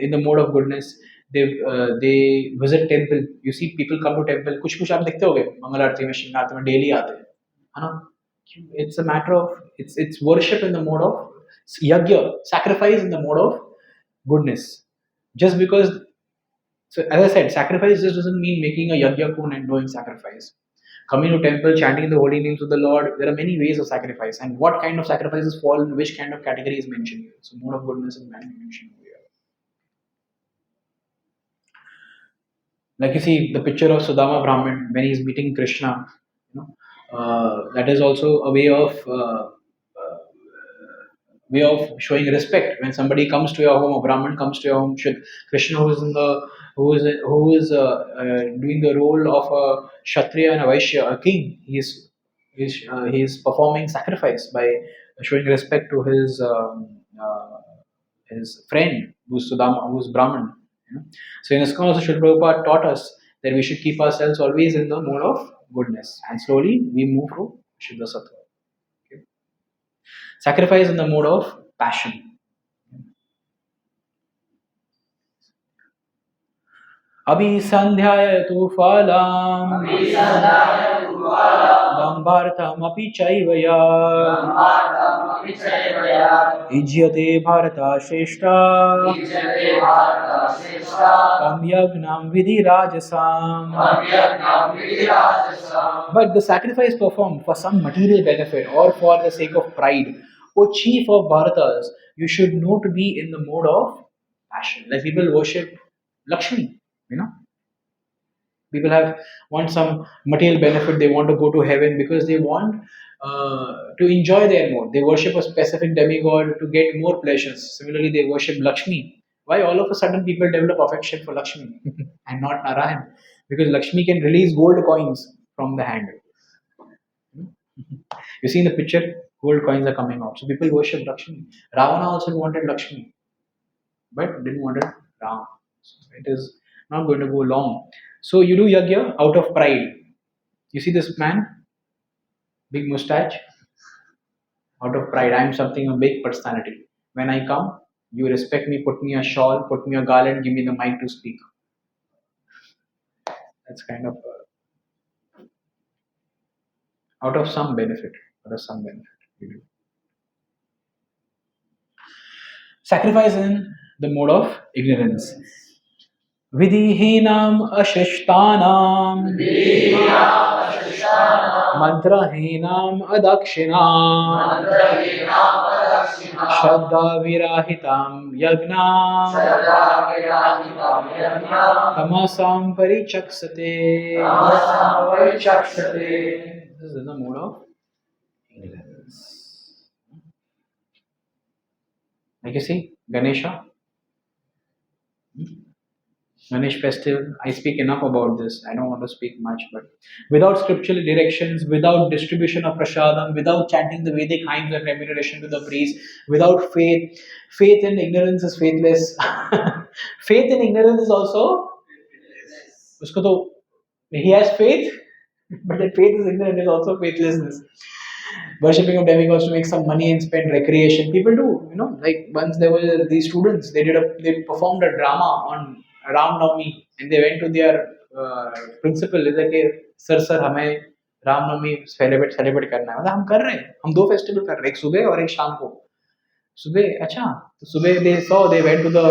Speaker 1: in the mode of goodness, they visit temple. You see people come to temple. कुछ आप देखते होगे मंगल आरती में, शिव आरती में daily आते हैं, है ना? It's a matter of it's worship in the mode of yajna, sacrifice in the mode of goodness. Just because, so as I said, sacrifice just doesn't mean making a yajna kun and doing sacrifice. Coming to temple, chanting the holy names of the Lord. There are many ways of sacrifice, and what kind of sacrifices fall in which kind of category is mentioned here. So mode of goodness is mentioned here. Like you see the picture of Sudama Brahmin when he is meeting Krishna, that is also a way of showing respect. When somebody comes to your home, a Brahmin comes to your home, Krishna, who is in the who is doing the role of a kshatriya and a vaishya, a king. He is performing sacrifice by showing respect to his friend who's Sudama, who's Brahman. You know? So in ISKCON also Srila Prabhupada taught us that we should keep ourselves always in the mode of goodness, and slowly we move to Shuddha Sattva. Okay? Sacrifice in the mode of passion. अभिसन्ध्याय तु फलाम् दम्भार्थमपि चैव युज्यते भारतश्रेष्ठा तं यज्ञं विधिराजसाम्. But the sacrifice performed for some material benefit or for the sake of pride, O chief of Bharatas, you should know to be in the mode of passion. Like people worship Lakshmi. People want some material benefit. They want to go to heaven because they want to enjoy their mode. They worship a specific demigod to get more pleasures. Similarly, they worship Lakshmi. Why all of a sudden people develop affection for Lakshmi and not Narayan? Because Lakshmi can release gold coins from the hand. You see in the picture, gold coins are coming out. So people worship Lakshmi. Ravana also wanted Lakshmi, but didn't want it Ram. So it is not going to go long. So you do yajna out of pride. You see this man, big mustache, out of pride. I am something, a big personality. When I come, you respect me, put me a shawl, put me a garland, give me the mic to speak. That's kind of out of some benefit. Out of some benefit. You do. Sacrifice in the mode of ignorance. Vidhihinam ashishtanam mantrahinam adakshinam shraddha virahitam yagnam tamasam parichaksate. This is the mode of ignorance. Like you see, Ganesha. Ganesh festival, I speak enough about this. I don't want to speak much, but without scriptural directions, without distribution of prasadam, without chanting the Vedic hymns and remuneration to the priest, without faith in ignorance is faithless. Faith in ignorance is also, usko to, he has faith, but that faith is ignorant is also faithlessness. Worshipping of demigods to make some money and spend recreation. People do, like once there were these students, they performed a drama on Ram Navami and they went to their principal. He's like, sir, हमें Ram Navami celebrate करना है. मतलब हम कर रहे हैं, हम दो फेस्टिवल कर रहे हैं, एक सुबह और एक शाम को. सुबह अच्छा, तो सुबह they went to the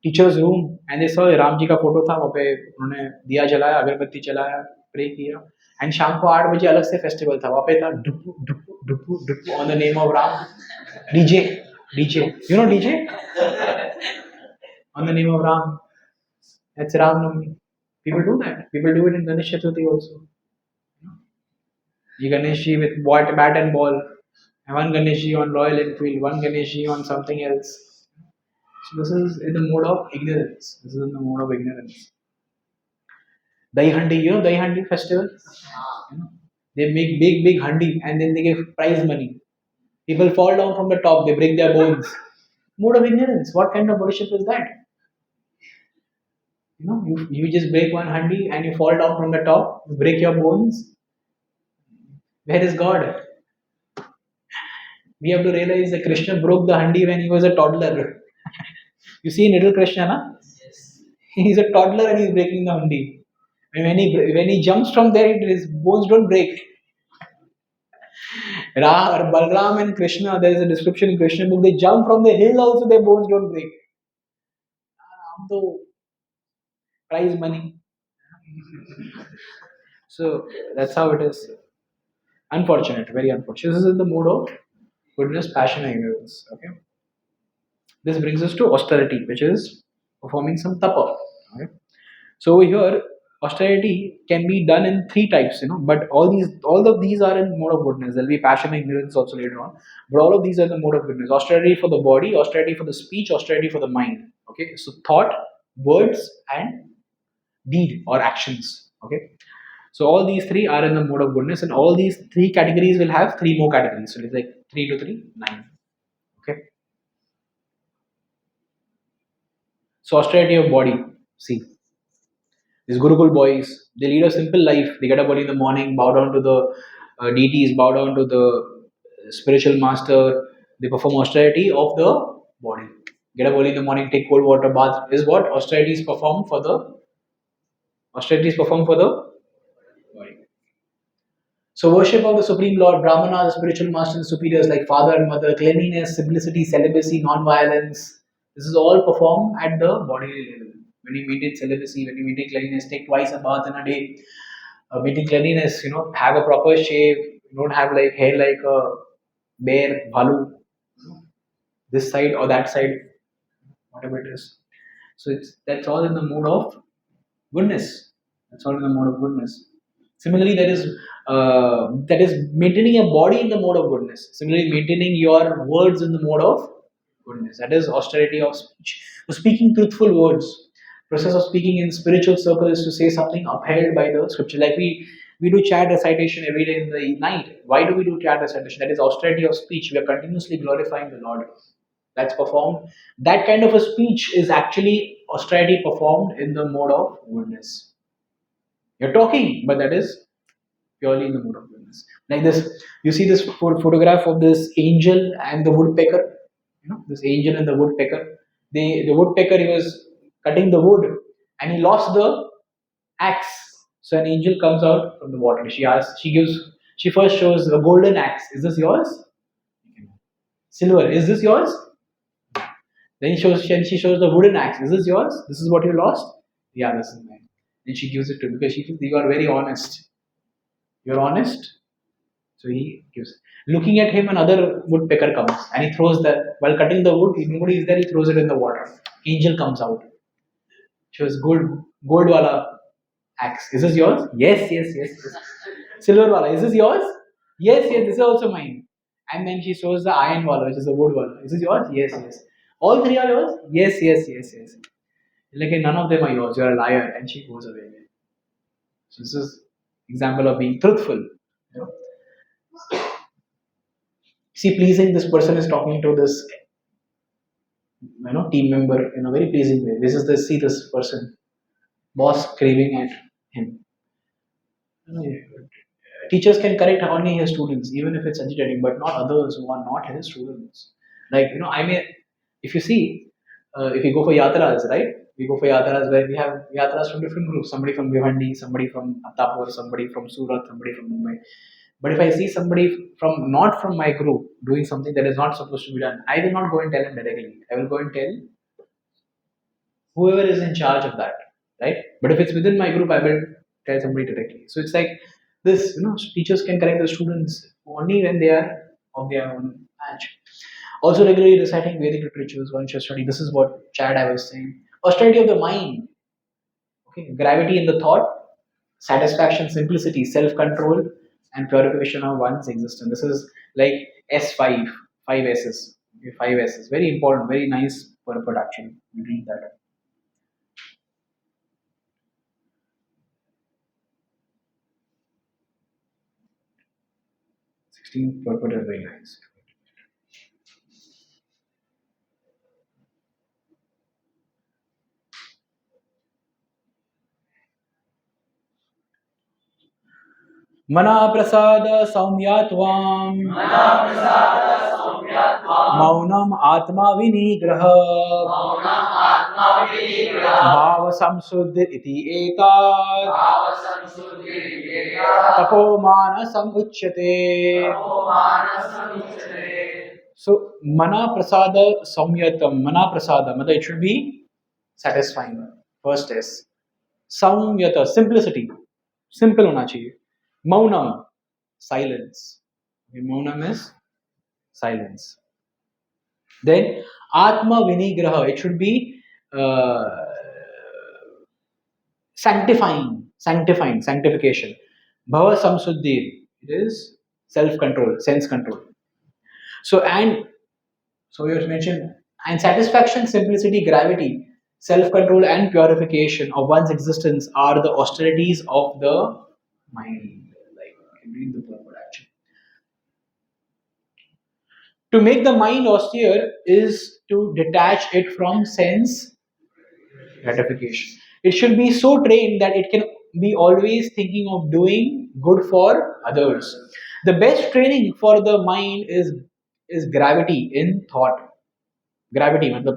Speaker 1: teachers room and they saw Ram ji का फोटो था, वहाँ पे उन्होंने दिया जलाया, अगरबत्ती जलाया, प्रे किया. एंड शाम को 8 बजे अलग से फेस्टिवल था, वहाँ पे था डुप्पू डुप्पू डुप्पू डुप्पू on the name of Ram. DJ you know DJ on the name of Ram. That's Ram Navami. People do that. People do it in Ganesh Chaturthi also. You Ganeshi with bat and ball, and one Ganeshi on Royal Enfield, one Ganeshi on something else. So this is in the mode of ignorance. This is in the mode of ignorance. Dahi Handi, you know Dahi Handi festival? They make big handi and then they give prize money. People fall down from the top, they break their bones. Mode of ignorance. What kind of worship is that? You just break one handi and you fall down from the top, you break your bones. Where is God? We have to realize that Krishna broke the handi when he was a toddler. You see little Krishna, na? Yes. He's a toddler and he's breaking the handi. When he jumps from there, his bones don't break. Balram and Krishna, there is a description in Krishna book. They jump from the hill also, their bones don't break. Prize money. So that's how it is. Unfortunate, very unfortunate. This is in the mode of goodness, passion, and ignorance. Okay. This brings us to austerity, which is performing some tapa. Okay. So over here, austerity can be done in 3 types, but all of these are in mode of goodness. There will be passion and ignorance also later on, but all of these are in the mode of goodness. Austerity for the body, austerity for the speech, austerity for the mind. Okay, so thought, words, and deed or actions. Okay. So all these three are in the mode of goodness, and all these three categories will have three more categories. So it's like 3 to 3, 9. Okay. So austerity of body. See, these Gurukul boys, they lead a simple life. They get up early in the morning, bow down to the deities, bow down to the spiritual master. They perform austerity of the body. Get up early in the morning, take cold water bath. Is what austerity is performed for the body. So worship of the Supreme Lord, Brahmanas, spiritual masters and superiors like father and mother, cleanliness, simplicity, celibacy, non-violence. This is all performed at the bodily level. When you maintain celibacy, when you maintain cleanliness, take twice a bath in a day. Maintain cleanliness, have a proper shave. You don't have like hair like a bear, bhalu, this side or that side, whatever it is. So that's all in the mode of goodness. That's all in the mode of goodness. Similarly, that is maintaining your body in the mode of goodness. Similarly, maintaining your words in the mode of goodness. That is austerity of speech. So speaking truthful words. Process of speaking in spiritual circles is to say something upheld by the scripture. Like we do chant recitation every day in the night. Why do we do chant recitation? That is austerity of speech. We are continuously glorifying the Lord. That's performed. That kind of a speech is actually austerity performed in the mode of goodness. You're talking, but that is purely in the mood of goodness. Like this, you see this photograph of this angel and the woodpecker. This angel and the woodpecker. The woodpecker, he was cutting the wood and he lost the axe. So an angel comes out from the water. She first shows a golden axe. Is this yours? Silver. Is this yours? Then she shows the wooden axe. Is this yours? This is what you lost? Yeah, this is mine. Then she gives it to him because she thinks you are very honest. You're honest? So he gives. Looking at him, another woodpecker comes and he throws that while cutting the wood, nobody is there, he throws it in the water. Angel comes out. Shows gold wala axe. Is this yours? Yes, yes, yes, yes. Silver wala, is this yours? Yes, yes, this is also mine. And then she shows the iron wala, which is the wood wala. Is this yours? Yes, yes. All three are yours? Yes, yes, yes, yes. Like none of them are yours. You're a liar. And she goes away. So this is example of being truthful. You know? See, pleasing, this person is talking to this team member in a very pleasing way. See this person, boss craving at him. Teachers can correct only his students, even if it's agitating, but not others who are not his students. Like I may, if you see, if you go for yatras, right? We go for yatras where we have yatras from different groups. Somebody from Bhiwandi, somebody from Attapur, somebody from Surat, somebody from Mumbai. But if I see somebody from not from my group doing something that is not supposed to be done, I will not go and tell him directly. I will go and tell whoever is in charge of that, right? But if it's within my group, I will tell somebody directly. So it's like this, teachers can correct the students only when they are of their own batch. Also, regularly reciting Vedic literatures, one should study. This is what Chad I was saying. Austerity of the mind, okay, gravity in the thought, satisfaction, simplicity, self-control, and purification of one's existence. This is like S5, 5 S's. Okay, 5 S's. Very important, very nice purport actually. You read that. 16th purport is very nice. मना प्रसाद सौम्यात्वाम मौनम आत्मा विनिग्रह भाव संशुद्ध इति एतत् तपोमान समुच्यते. So mana prasada samyatam. Mana prasada, it should be satisfying. First is samyata, simplicity. Simple होना चाहिए. Maunam, silence. Maunam is silence. Then atma vinigraha, it should be sanctification. Bhava samsuddhi, it is self-control, sense control. So you mentioned, and satisfaction, simplicity, gravity. Self-control and purification of one's existence are the austerities of the mind. Like, I can read the Prabhupada actually. To make the mind austere is to detach it from sense gratification. It should be so trained that it can be always thinking of doing good for others. The best training for the mind is gravity in thought. Gravity, matlab,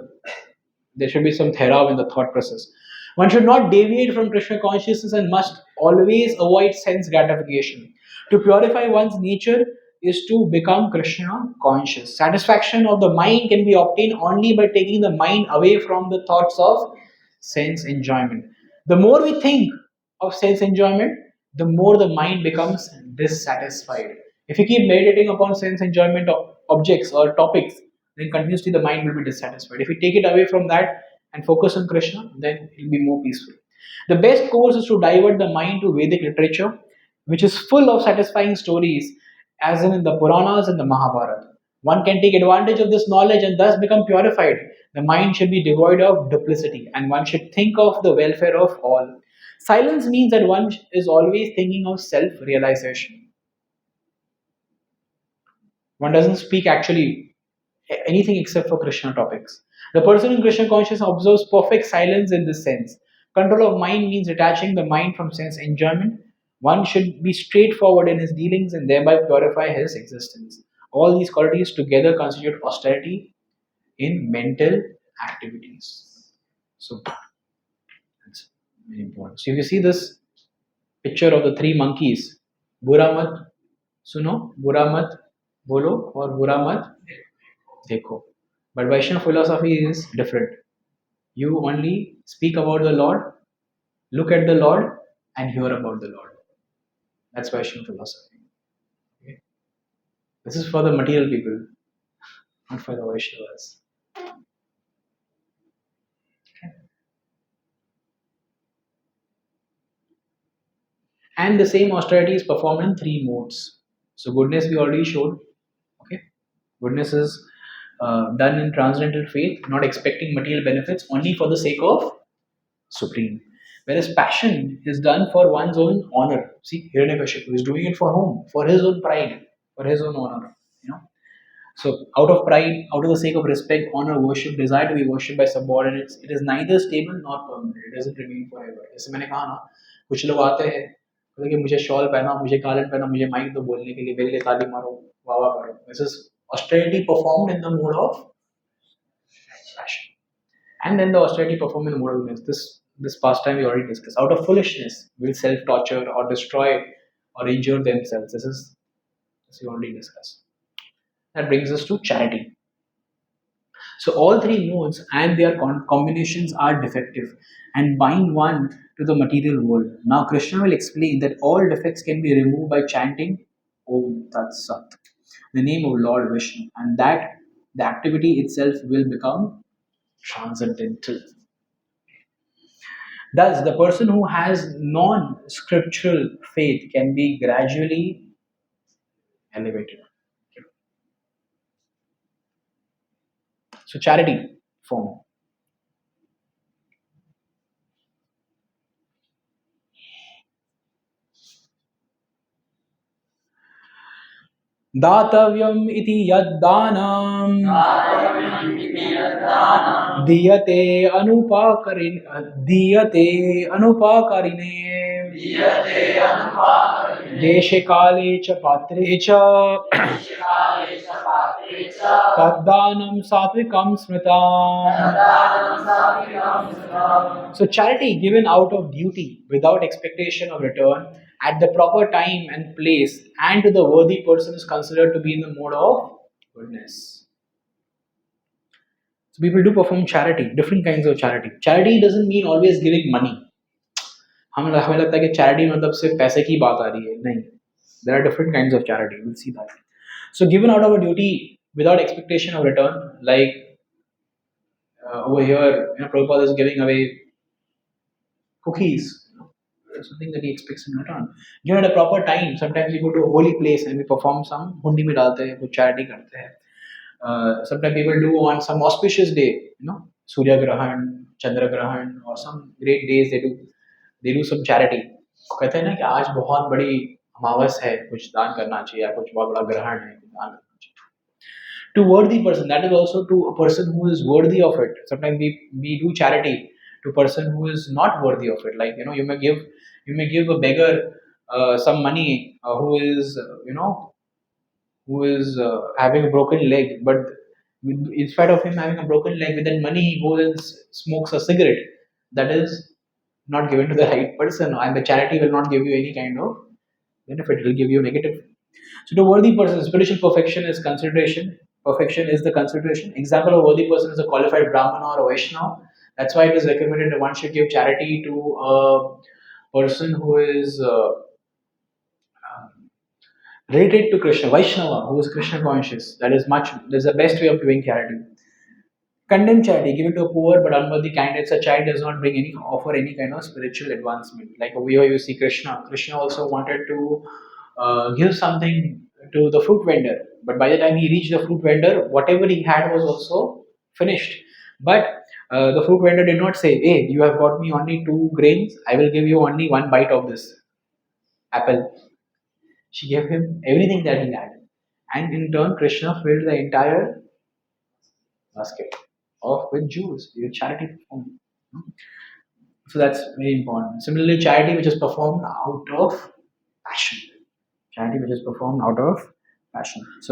Speaker 1: there should be some thera in the thought process. One should not deviate from Krishna consciousness and must always avoid sense gratification. To purify one's nature is to become Krishna conscious. Satisfaction of the mind can be obtained only by taking the mind away from the thoughts of sense enjoyment. The more we think of sense enjoyment, the more the mind becomes dissatisfied. If you keep meditating upon sense enjoyment of objects or topics, then continuously the mind will be dissatisfied. If you take it away from that and focus on Krishna, then it will be more peaceful. The best course is to divert the mind to Vedic literature, which is full of satisfying stories, as in the Puranas and the Mahabharata. One can take advantage of this knowledge and thus become purified. The mind should be devoid of duplicity, and one should think of the welfare of all. Silence means that one is always thinking of self realization. One doesn't speak actually anything except for Krishna topics. The person in Krishna consciousness observes perfect silence in this sense. Control of mind means detaching the mind from sense enjoyment. One should be straightforward in his dealings and thereby purify his existence. All these qualities together constitute austerity in mental activities. So that's very important. So if you see this picture of the three monkeys, बुरा मत सुनो, बुरा मत बोलो और बुरा मत देखो. But Vaishnava philosophy is different. You only speak about the Lord, look at the Lord, and hear about the Lord. That's Vaishnava philosophy. Okay? This is for the material people, not for the Vaishnavas. Okay? And the same austerity is performed in three modes. So goodness we already showed. Okay, goodness is done in transcendental faith, not expecting material benefits, only for the sake of supreme. Whereas passion is done for one's own honor. See, Hiranyakashipu is doing it for whom? For his own pride, for his own honor. You know. So, out of pride, out of the sake of respect, honor, worship, desire to be worshipped by subordinates, it is neither stable nor permanent. It doesn't remain forever. जैसे मैंने कहा ना, कुछ लोग आते हैं, बोले कि मुझे शॉल पहना, मुझे कालन पहना, मुझे माइक दो बोलने के लिए, मेरे लिए ताली मारो, वाह वाह करो. This is austerity performed in the mode of passion. And then the austerity performed in the mode of goodness. This pastime we already discussed. Out of foolishness, will self-torture or destroy or injure themselves. This we already discussed. That brings us to charity. So all three modes and their combinations are defective and bind one to the material world. Now Krishna will explain that all defects can be removed by chanting Om Tat Sat, the name of Lord Vishnu, and that the activity itself will become transcendental. Thus, the person who has non-scriptural faith can be gradually elevated. So charity form. दातव्यम् इति यद्दानं दीयते अनुपकारिणे देशे काले च पात्रे च तद्दानं सात्विकं स्मृतम्. So charity given out of duty without expectation of return at the proper time and place and to the worthy person is considered to be in the mode of goodness. So people do perform charity, different kinds of charity. Charity doesn't mean always giving money. हमें लगता है कि charity मतलब सिर्फ पैसे की बात आ रही है, नहीं. There are different kinds of charity. We'll see that. So given out of a duty without expectation of return, like over here, Prabhupada is giving away cookies. Something that he expects in return. Given at a proper time, sometimes we go to a holy place and we perform some hundi में डालते हैं, कुछ charity करते हैं. Sometimes people do on some auspicious day, Surya Grahan, Chandra Grahan or some great days they do some charity. कहते हैं ना कि आज बहुत बड़ी अमावस है, कुछ दान करना चाहिए, या कुछ बहुत बड़ा ग्रहण है, कुछ दान करना चाहिए. To worthy person, that is also to a person who is worthy of it. Sometimes we do charity to a person who is not worthy of it. Like, you may give a beggar some money, who is having a broken leg, but in spite of him having a broken leg, with that money he goes and smokes a cigarette. That is not given to the right person, and the charity will not give you any kind of benefit. It will give you negative. So to worthy person, spiritual perfection is consideration. Perfection is the consideration. Example of worthy person is a qualified Brahmana or a Vaishnava. That's why it is recommended that one should give charity to a person who is related to Krishna, Vaishnava, who is Krishna conscious. That's the best way of doing charity. Condemn charity, give it to a poor but unworthy candidate. A child does not offer any kind of spiritual advancement. Like over here, you see Krishna. Krishna also wanted to give something to the fruit vendor, but by the time he reached the fruit vendor, whatever he had was also finished. But the fruit vendor did not say, "Hey, you have got me only 2 grains. I will give you only one bite of this apple." She gave him everything that he had, and in turn, Krishna filled the entire basket of with Jews, with charity performed. So that's very important. Similarly, charity which is performed out of passion. Charity which is performed out of passion. So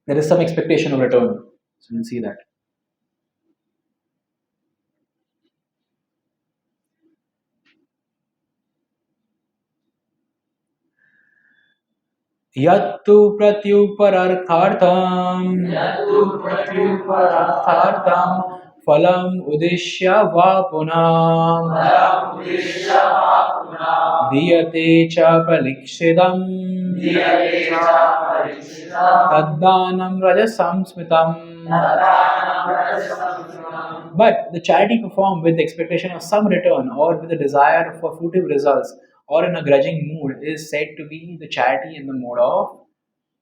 Speaker 1: there is some expectation of return. So we'll see that. यत्तु प्रत्युपरर्थार्थं फलम् उद्दिश्य वा पुनः दीयते च प्रलिक्षितम् तद्दानं रजसंस्मृतम्. But the charity performed with the expectation of some return or with a desire for fruitive results or in a grudging mood is said to be the charity in the mode of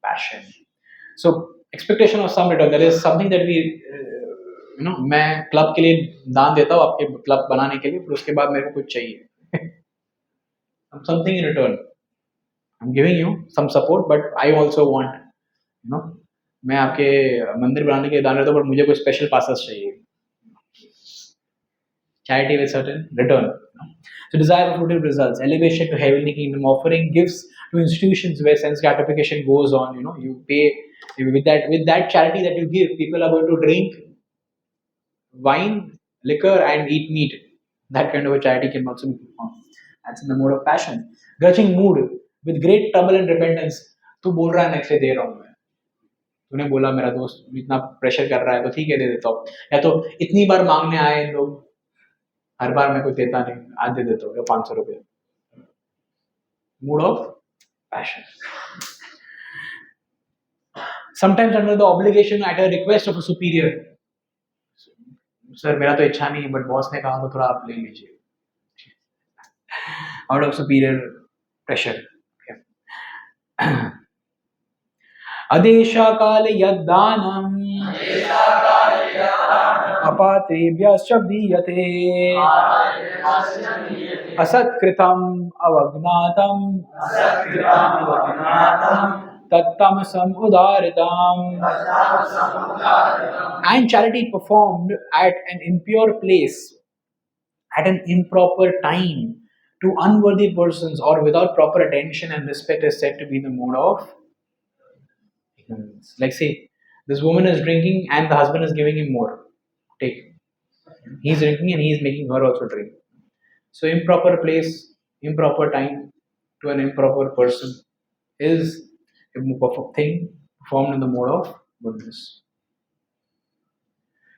Speaker 1: passion. So expectation of some return, that is something that we मैं club के लिए दान देता हूँ आपके club बनाने के लिए, फिर उसके बाद मेरे को कुछ चाहिए. Something in return. I'm giving you some support, but I also want, मैं आपके मंदिर बनाने के लिए दान देता हूँ, but मुझे कोई स्पेशल पासेस चाहिए. Charity with certain return. So desire for fruitive results, elevation to heavenly kingdom, offering gifts to institutions where sense gratification goes on. You pay with that charity that you give, people are going to drink wine, liquor, and eat meat. That kind of a charity can also be performed. That's in the mode of passion. Grudging mood with great trouble and repentance. तू बोल रहा है next day they रहा हूँ मैं. तूने बोला मेरा दोस्त इतना प्रेशर कर रहा है तो ठीक है दे देता हूँ. या तो इतनी बार मांगने आए इन लोग, हर बार मैं कुछ देता नहीं, आज दे देता हूँ या 500 रुपये. Mood of passion. Sometimes under the obligation at a request of a superior. Sir मेरा तो इच्छा नहीं है बट बॉस ने कहा तो थोड़ा आप ले लीजिए. Out of superior pressure. Okay. अदेशा काले यद्दानम् अपात्रेभ्यश्च दीयते असत्कृतम् अवज्ञातम् तत्तमसम् उदारितम्. And charity performed at an impure place, at an improper time, to unworthy persons or without proper attention and respect is said to be the mode of ignorance. Like say, this woman is drinking and the husband is giving him more. Take. He's drinking and he's making her also drink. So improper place, improper time to an improper person is a perfect thing performed in the mode of goodness.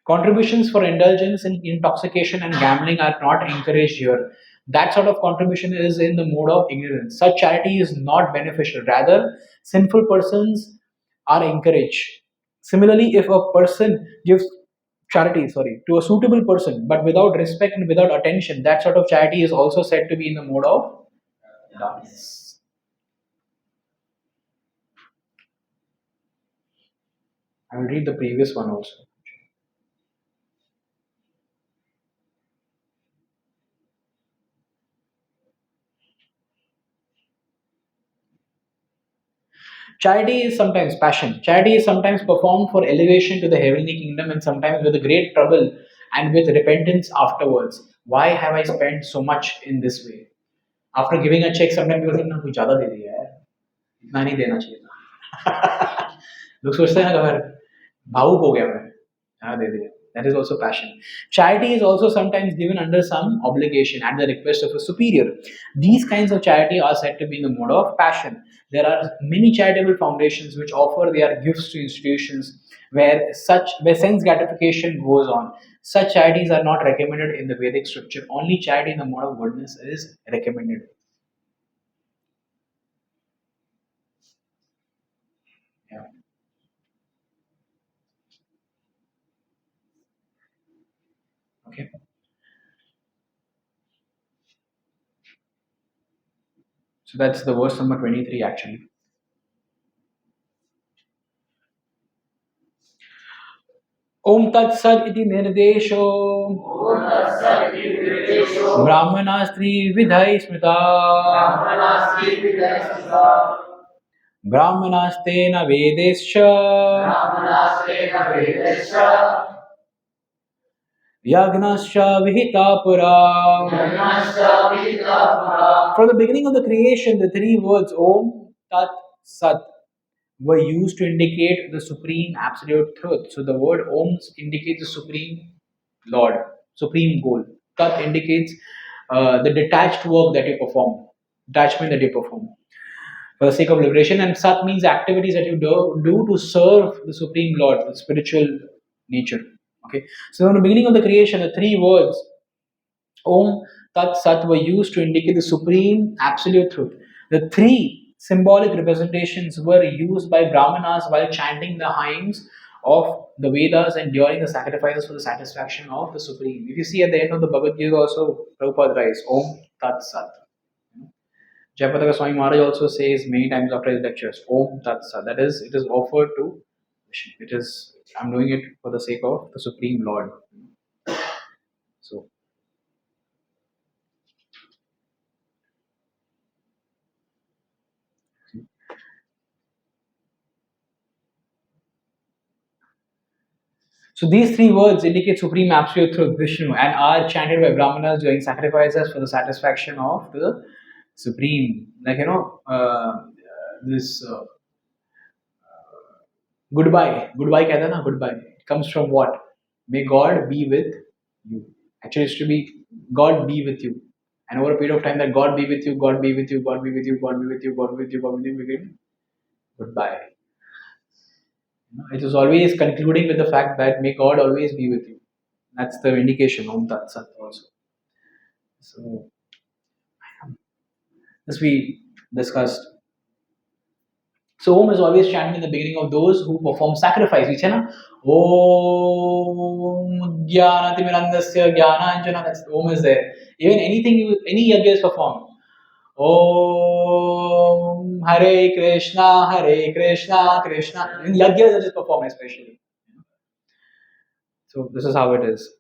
Speaker 1: Contributions for indulgence in intoxication and gambling are not encouraged here. That sort of contribution is in the mode of ignorance. Such charity is not beneficial. Rather, sinful persons are encouraged. Similarly, if a person gives charity, to a suitable person, but without respect and without attention, that sort of charity is also said to be in the mode of darkness. I will read the previous one also. Charity is sometimes passion. Charity is sometimes performed for elevation to the heavenly kingdom and sometimes with a great trouble and with repentance afterwards. Why have I spent so much in this way? After giving a check, sometimes people think, ना कुछ ज़्यादा दे दिया यार, इतना नहीं देना चाहिए था. लोग सोचते हैं ना अगर भावुक हो गया मैं, हाँ दे दिया. That is also passion. Charity is also sometimes given under some obligation at the request of a superior. These kinds of charity are said to be in the mode of passion. There are many charitable foundations which offer their gifts to institutions where sense gratification goes on. Such charities are not recommended in the Vedic scripture. Only charity in the mode of goodness is recommended. Yeah. Okay. So that's the verse number 23 actually. ओम तत्सद इति निर्देशो ब्राह्मणास्त्रिविधैः स्मृता ब्राह्मणास्तेन वेदैश्च यज्ञश्च विहिता पुरा. From the beginning of the creation, the three words Om, Tat, Sat were used to indicate the supreme absolute truth. So the word Om indicates the supreme Lord, supreme goal. Tat indicates the detached work that you perform, detachment that you perform for the sake of liberation, and Sat means activities that you do to serve the supreme Lord, the spiritual nature. Okay, so in the beginning of the creation, the three words Om, Tat, Sat were used to indicate the supreme absolute truth. The three symbolic representations were used by Brahmanas while chanting the hymns of the Vedas and during the sacrifices for the satisfaction of the Supreme. If you see at the end of the Bhagavad Gita also, Prabhupada writes Om, Tat, Sat. Jayapataka Swami Maharaj also says many times after his lectures, Om Tat Sat. That is, it is offered to Vishnu. It is, I'm doing it for the sake of the Supreme Lord. So, so these three words indicate supreme absolute truth, Vishnu, and are chanted by Brahmanas during sacrifices for the satisfaction of the Supreme. Like this goodbye कहता है ना goodbye. It comes from what? May God be with you. Actually, it should be God be with you. And over a period of time, that God be with you, God be with you, God be with you, God be with you, God be with you, God be with you, became goodbye. It is always concluding with the fact that may God always be with you. That's the indication, Om Tat Sat also. So, this we discussed. So, Om is always chanted in the beginning of those who perform sacrifice. Which is Om Jnanatimirandasya Jnananjana. That's Om is there. Even any yajna is performed. Om Hare Krishna, Krishna. In yajnas it is performed especially. So this is how it is.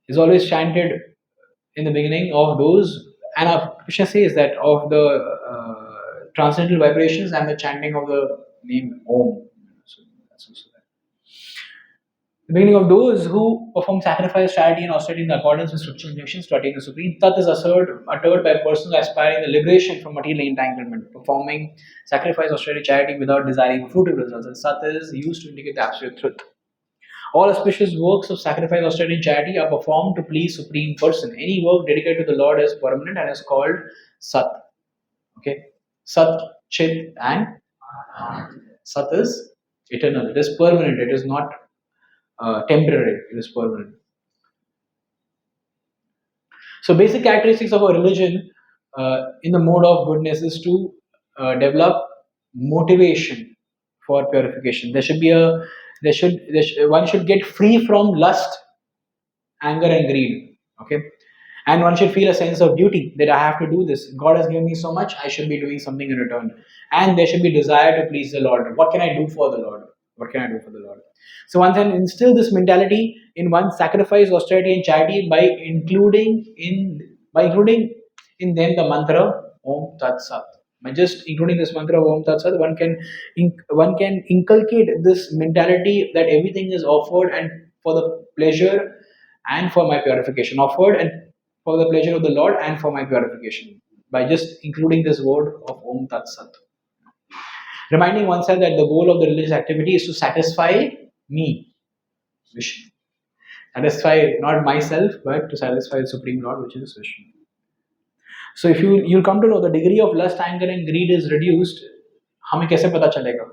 Speaker 1: It's always chanted in the beginning of those, and Krishna says that of the transcendental vibrations and the chanting of the name Om. So that's also that. The beginning of those who perform sacrifice, charity, and austerity in accordance with scriptural injunctions to attain the supreme. Tat is uttered by persons aspiring the liberation from material entanglement, performing sacrifice, austerity, charity without desiring fruitive results. And Sat is used to indicate the absolute truth. All auspicious works of sacrifice, austerity, and charity are performed to please Supreme Person. Any work dedicated to the Lord is permanent and is called Sat. Okay, Sat, Chit, and Sat is eternal. It is permanent. It is not temporary. It is permanent. So, basic characteristics of a religion in the mode of goodness is to develop motivation for purification. One should get free from lust, anger, and greed. Okay, and one should feel a sense of duty that I have to do this. God has given me so much, I should be doing something in return. And there should be desire to please the Lord. What can I do for the Lord? What can I do for the Lord? So one can instill this mentality in one's sacrifice, austerity, and charity by including in them the mantra Om Tat Sat. By just including this mantra of Om Tat Sat, one can inculcate this mentality that everything is offered and for the pleasure and for my purification. Offered and for the pleasure of the Lord and for my purification. By just including this word of Om Tat Sat. Reminding oneself that the goal of the religious activity is to satisfy me, Vishnu. Satisfy not myself, but to satisfy the Supreme Lord, which is Vishnu. So if you'll come to know the degree of lust, anger, and greed is reduced, हमें कैसे पता चलेगा?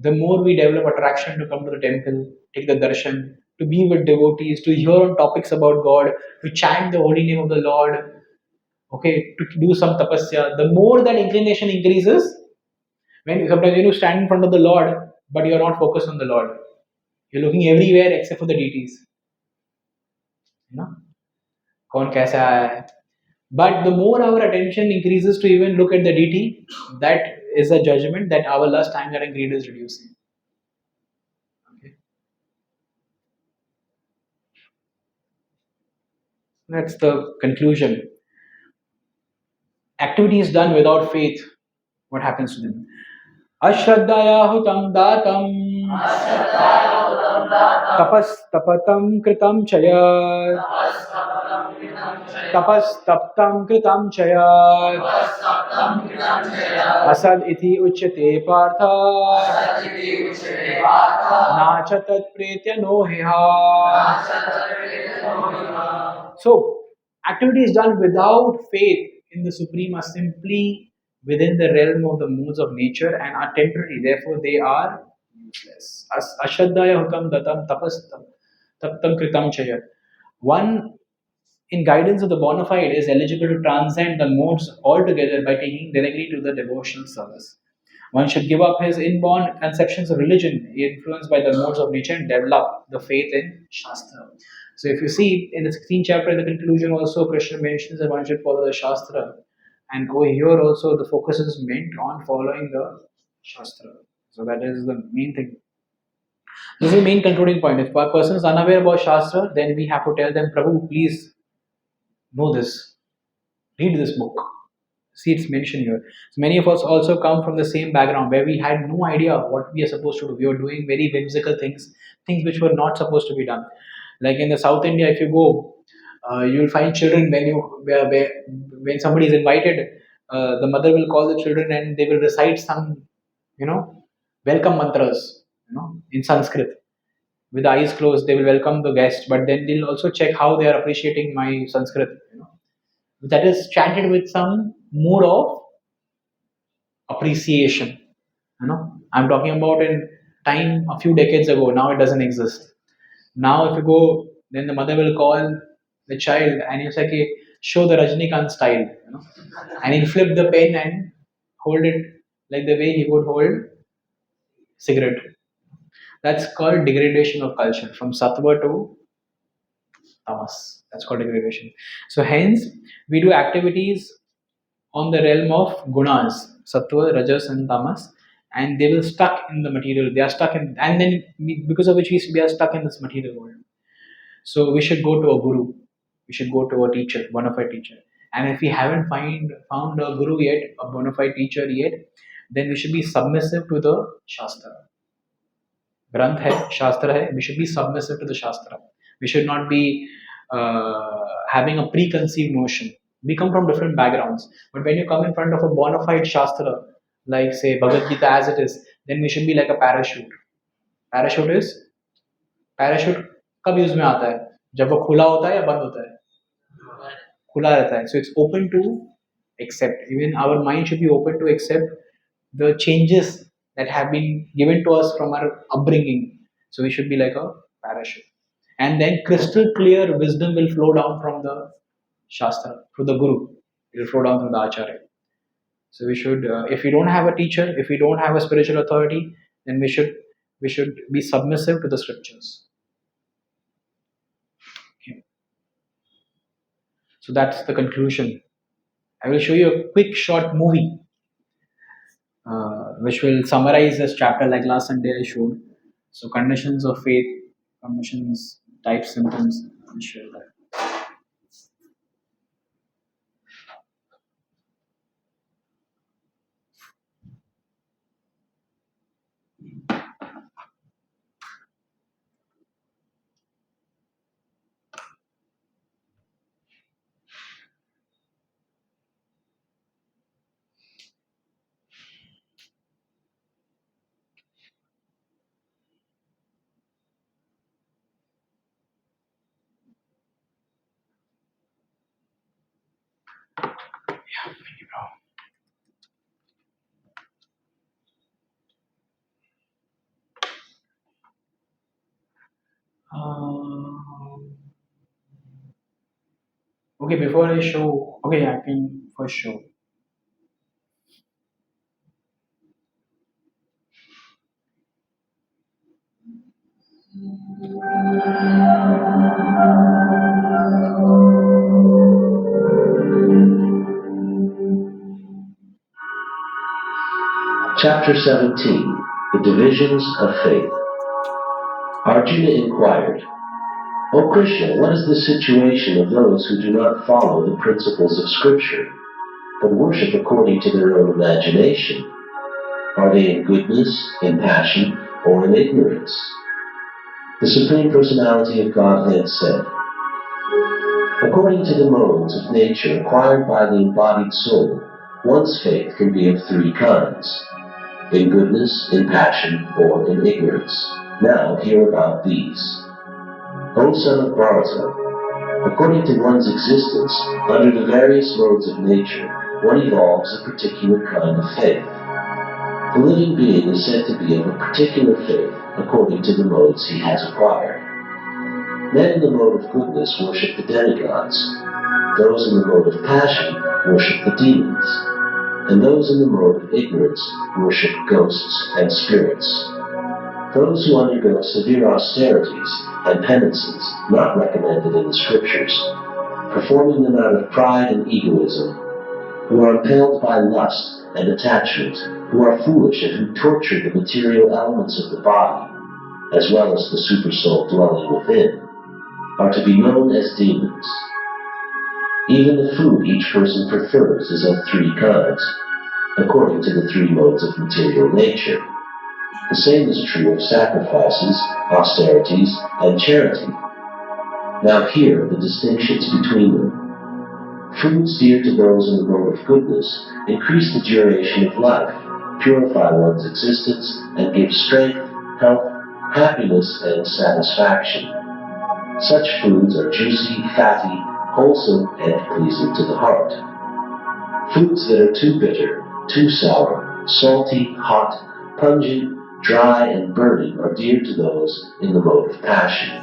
Speaker 1: The more we develop attraction to come to the temple, take the darshan, to be with devotees, to hear on topics about God, to chant the holy name of the Lord, okay, to do some tapasya, the more that inclination increases, when sometimes you stand in front of the Lord, but you're not focused on the Lord. You're looking everywhere except for the deities. You know? कौन कैसा है? But the more our attention increases to even look at the deity, that is a judgment that our lust, anger, and greed is reducing. Okay. That's the conclusion. Activities done without faith, what happens to them? Ashraddhaya hutam datam tapas tapatam kritam chaya tapas taptam kritam chaya asad iti uchyate partha nacha tat pretya no So, activities done without faith in the Supreme are simply within the realm of the modes of nature and are temporary. Therefore, they are useless. Ashaddhaya hukam datam tapastam taptam kritam chaya. One in guidance of the bona fide is eligible to transcend the modes altogether by taking directly to the devotional service. One should give up his inborn conceptions of religion influenced by the modes of nature and develop the faith in Shastra. So, if you see in the 16th chapter, in the conclusion, also Krishna mentions that one should follow the Shastra. And over here, also, the focus is meant on following the Shastra. So, that is the main thing. This is the main concluding point. If a person is unaware about Shastra, then we have to tell them, Prabhu, please know this. Read this book. See, it's mentioned here. So many of us also come from the same background where we had no idea what we are supposed to do. We were doing very whimsical things, things which were not supposed to be done. Like in the South India, if you go, you'll find children when somebody is invited, the mother will call the children and they will recite some, welcome mantras, in Sanskrit. With the eyes closed, they will welcome the guest, but then they'll also check how they are appreciating my Sanskrit. That is chanted with some mood of appreciation. I'm talking about in time a few decades ago. Now it doesn't exist. Now if you go, then the mother will call the child and you say, okay, show the Rajnikant style, and he'll flip the pen and hold it like the way he would hold cigarette. That's called degradation of culture from sattva to tamas. That's called degradation. So hence we do activities on the realm of gunas, sattva, rajas, and tamas, and they will stuck in the material. They are stuck in, and then because of which we are stuck in this material world. So we should go to a guru. We should go to a teacher, bona fide teacher. And if we haven't found a guru yet, a bona fide teacher yet, then we should be submissive to the shastra. Granth hai, shastra hai. We should be submissive to the shastra. We should not be having a preconceived notion. We come from different backgrounds, but when you come in front of a bona fide shastra, like say Bhagavad Gita as it is, then we should be like a parachute. Parachute is parachute कब use में आता है जब वो खुला होता है या बंद होता है खुला रहता है so it's open to accept even our mind should be open to accept the changes that have been given to us from our upbringing so we should be like a parachute and then crystal clear wisdom will flow down from the shastra through the guru it will flow down through the acharya so we should if we don't have a teacher if we don't have a spiritual authority then we should be submissive to the scriptures. Okay. So that's the conclusion. I will show you a quick short movie which will summarize this chapter like last Sunday I showed. So conditions of faith, conditions, type symptoms, I'll share that. Okay, before I show, okay, I can first show.
Speaker 2: Chapter 17, The Divisions of Faith. Arjuna inquired, O Krishna, what is the situation of those who do not follow the principles of Scripture, but worship according to their own imagination? Are they in goodness, in passion, or in ignorance? The Supreme Personality of Godhead said, according to the modes of nature acquired by the embodied soul, one's faith can be of three kinds: in goodness, in passion, or in ignorance. Now hear about these. O son of Bharata, according to one's existence, under the various modes of nature, one evolves a particular kind of faith. The living being is said to be of a particular faith according to the modes he has acquired. Men in the mode of goodness worship the demigods. Those in the mode of passion worship the demons. And those in the mode of ignorance worship ghosts and spirits. Those who undergo severe austerities and penances not recommended in the scriptures, performing them out of pride and egoism, who are impelled by lust and attachment, who are foolish and who torture the material elements of the body, as well as the supersoul dwelling within, are to be known as demons. Even the food each person prefers is of three kinds, according to the three modes of material nature. The same is true of sacrifices, austerities, and charity. Now here the distinctions between them. Foods dear to those in the mode of goodness increase the duration of life, purify one's existence, and give strength, health, happiness, and satisfaction. Such foods are juicy, fatty, wholesome, and pleasing to the heart. Foods that are too bitter, too sour, salty, hot, pungent, dry, and burning are dear to those in the mode of passion.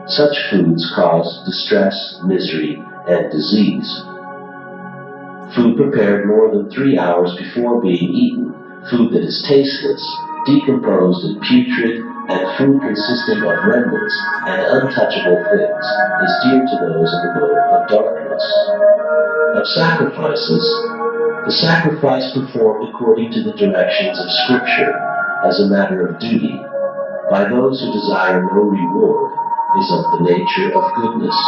Speaker 2: Such foods cause distress, misery, and disease. Food prepared more than 3 hours before being eaten, food that is tasteless, decomposed and putrid, and food consisting of remnants and untouchable things is dear to those in the mode of darkness. Of sacrifices, the sacrifice performed according to the directions of Scripture as a matter of duty by those who desire no reward is of the nature of goodness.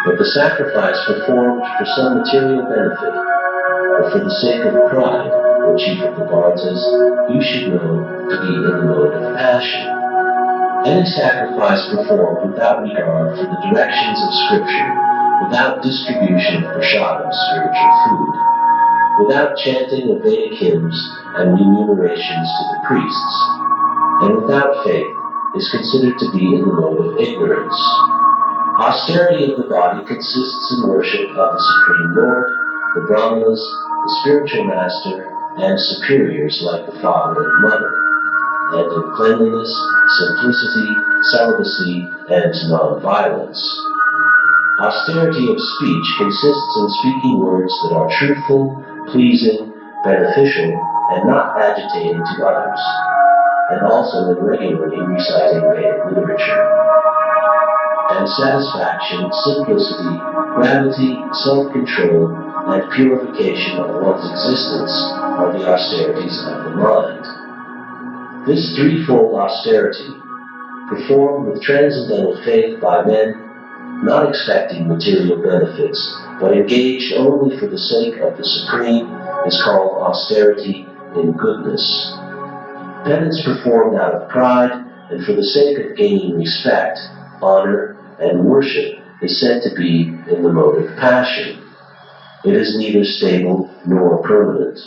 Speaker 2: But the sacrifice performed for some material benefit, or for the sake of pride, O chief of the Bhartas, you should know to be in the mode of passion. Any sacrifice performed without regard for the directions of Scripture, without distribution of prasadam, spiritual food, without chanting of Vedic hymns and remunerations to the priests, and without faith, is considered to be in the mode of ignorance. Austerity of the body consists in worship of the Supreme Lord, the Brahmanas, the spiritual master, and superiors like the father and mother, and in cleanliness, simplicity, celibacy, and non-violence. Austerity of speech consists in speaking words that are truthful, pleasing, beneficial, and not agitating to others, and also in regularly reciting Vedic literature. And satisfaction, simplicity, gravity, self-control, and purification of one's existence are the austerities of the mind. This threefold austerity, performed with transcendental faith by men, not expecting material benefits, but engaged only for the sake of the Supreme, is called austerity in goodness. Penance performed out of pride and for the sake of gaining respect, honor, and worship is said to be in the mode of passion. It is neither stable nor permanent.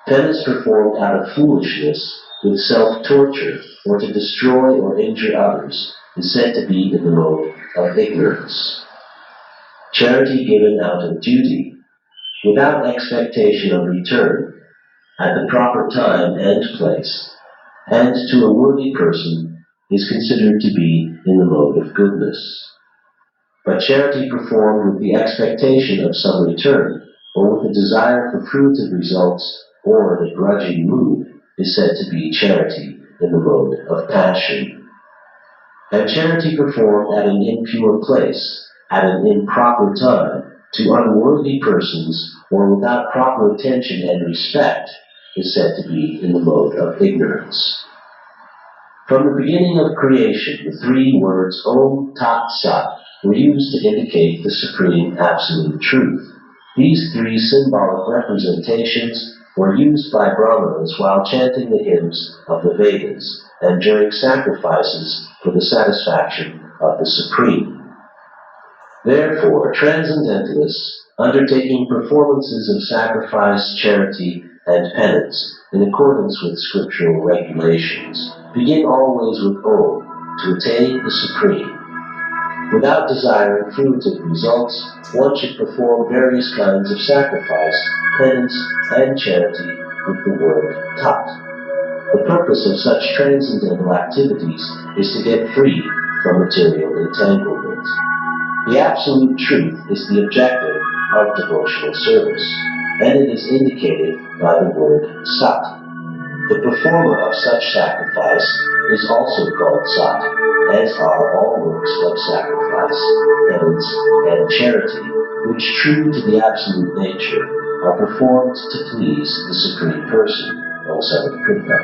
Speaker 2: Penance performed out of foolishness, with self-torture, or to destroy or injure others, is said to be in the mode of ignorance. Charity given out of duty, without expectation of return, at the proper time and place, and to a worthy person, is considered to be in the mode of goodness. But charity performed with the expectation of some return, or with a desire for fruitive results, or in a grudging mood, is said to be charity in the mode of passion. And charity performed at an impure place, at an improper time, to unworthy persons, or without proper attention and respect, is said to be in the mode of ignorance. From the beginning of creation, the three words Om Tat Sat were used to indicate the supreme absolute truth. These three symbolic representations were used by Brahmanas while chanting the hymns of the Vedas and during sacrifices for the satisfaction of the Supreme. Therefore, transcendentalists, undertaking performances of sacrifice, charity, and penance in accordance with scriptural regulations, begin always with Om to attain the Supreme. Without desiring fruitive results, one should perform various kinds of sacrifice, penance, and charity with the word Tat. The purpose of such transcendental activities is to get free from material entanglement. The absolute truth is the objective of devotional service, and it is indicated by the word Sat. The performer of such sacrifice is also called Sat, as are all works of sacrifice, penance, and charity, which, true to the absolute nature, are performed to please the Supreme Person, O Son of Krishna.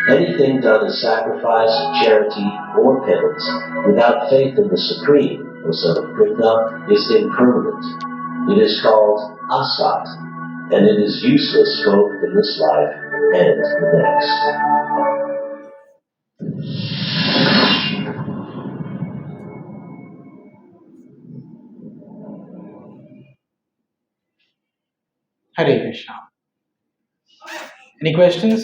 Speaker 2: Anything done as sacrifice, charity, or penance without faith in the Supreme, O Son of Krishna, is impermanent. It is called asat, and it is useless both in this life and the next.
Speaker 1: Hare Krishna. Any questions?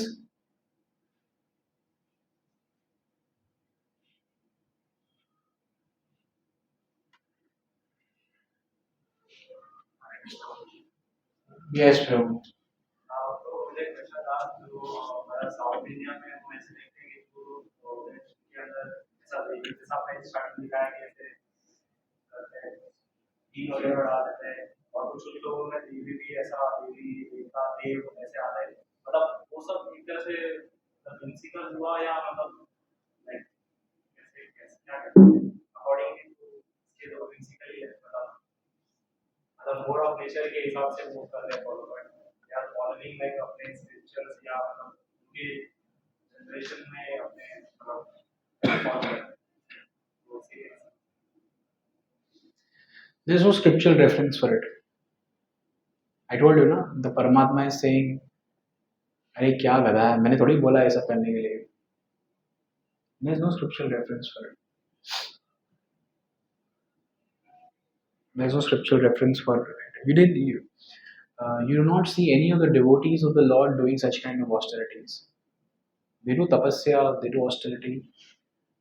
Speaker 1: Yes, Prabhu.
Speaker 3: तो मुझे question था जो हमारा south India में हम ऐसे देखते हैं कि जो के अंदर ऐसा देखिए जैसा आपने स्टार्टिंग दिखाया कि ऐसे करते हैं घी वगैरह डाल देते हैं और कुछ कुछ लोगों में देवी भी ऐसा देवी देवता देव ऐसे आते हैं मतलब वो सब एक तरह से प्रिंसिपल हुआ या मतलब लाइक कैसे कैसे क्या कहते हैं अकॉर्डिंग टू इसके जो प्रिंसिपल है मतलब मोड ऑफ नेचर के हिसाब से मूव कर रहे हैं फॉलो कर या फॉलोइंग लाइक अपने स्क्रिप्चर्स या मतलब उनके जनरेशन में अपने मतलब फॉलो कर तो
Speaker 1: There's no scriptural reference for it. I told you, na, the Paramatma is saying, अरे क्या गधा है मैंने थोड़ी बोला ये सब करने के लिए. There's no scriptural reference for it. There's no scriptural reference for it. You do not see any of the devotees of the Lord doing such kind of austerities. They do tapasya, they do austerity,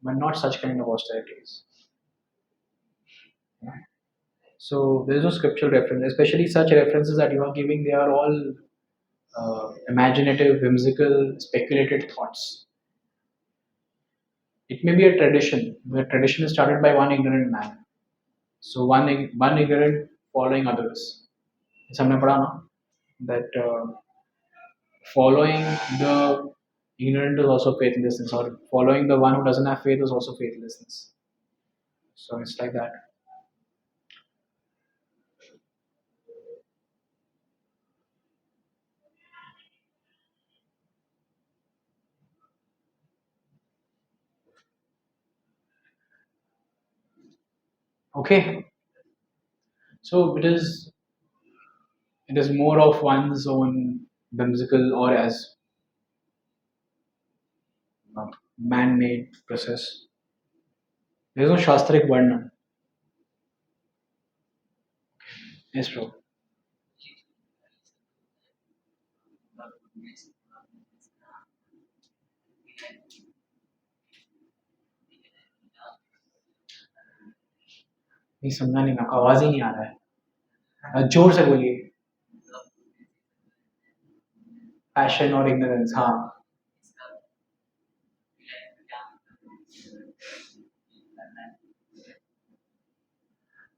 Speaker 1: but not such kind of austerities. So there is no scriptural reference, especially such references that you are giving. They are all imaginative, whimsical, speculated thoughts. It may be a tradition. The tradition is started by one ignorant man. So one ignorant following others. जैसे हमने पढ़ा ना that following the ignorant is also faithlessness, or following the one who doesn't have faith is also faithlessness. So it's like that. Okay. So it is more of one's own whimsical or as man-made process. There is no shastric varna. Yes, bro. नहीं समझा नहीं, आपका आवाज ही नहीं आ रहा है, जोर से बोलिए. पैशन और इग्नोरेंस, हाँ.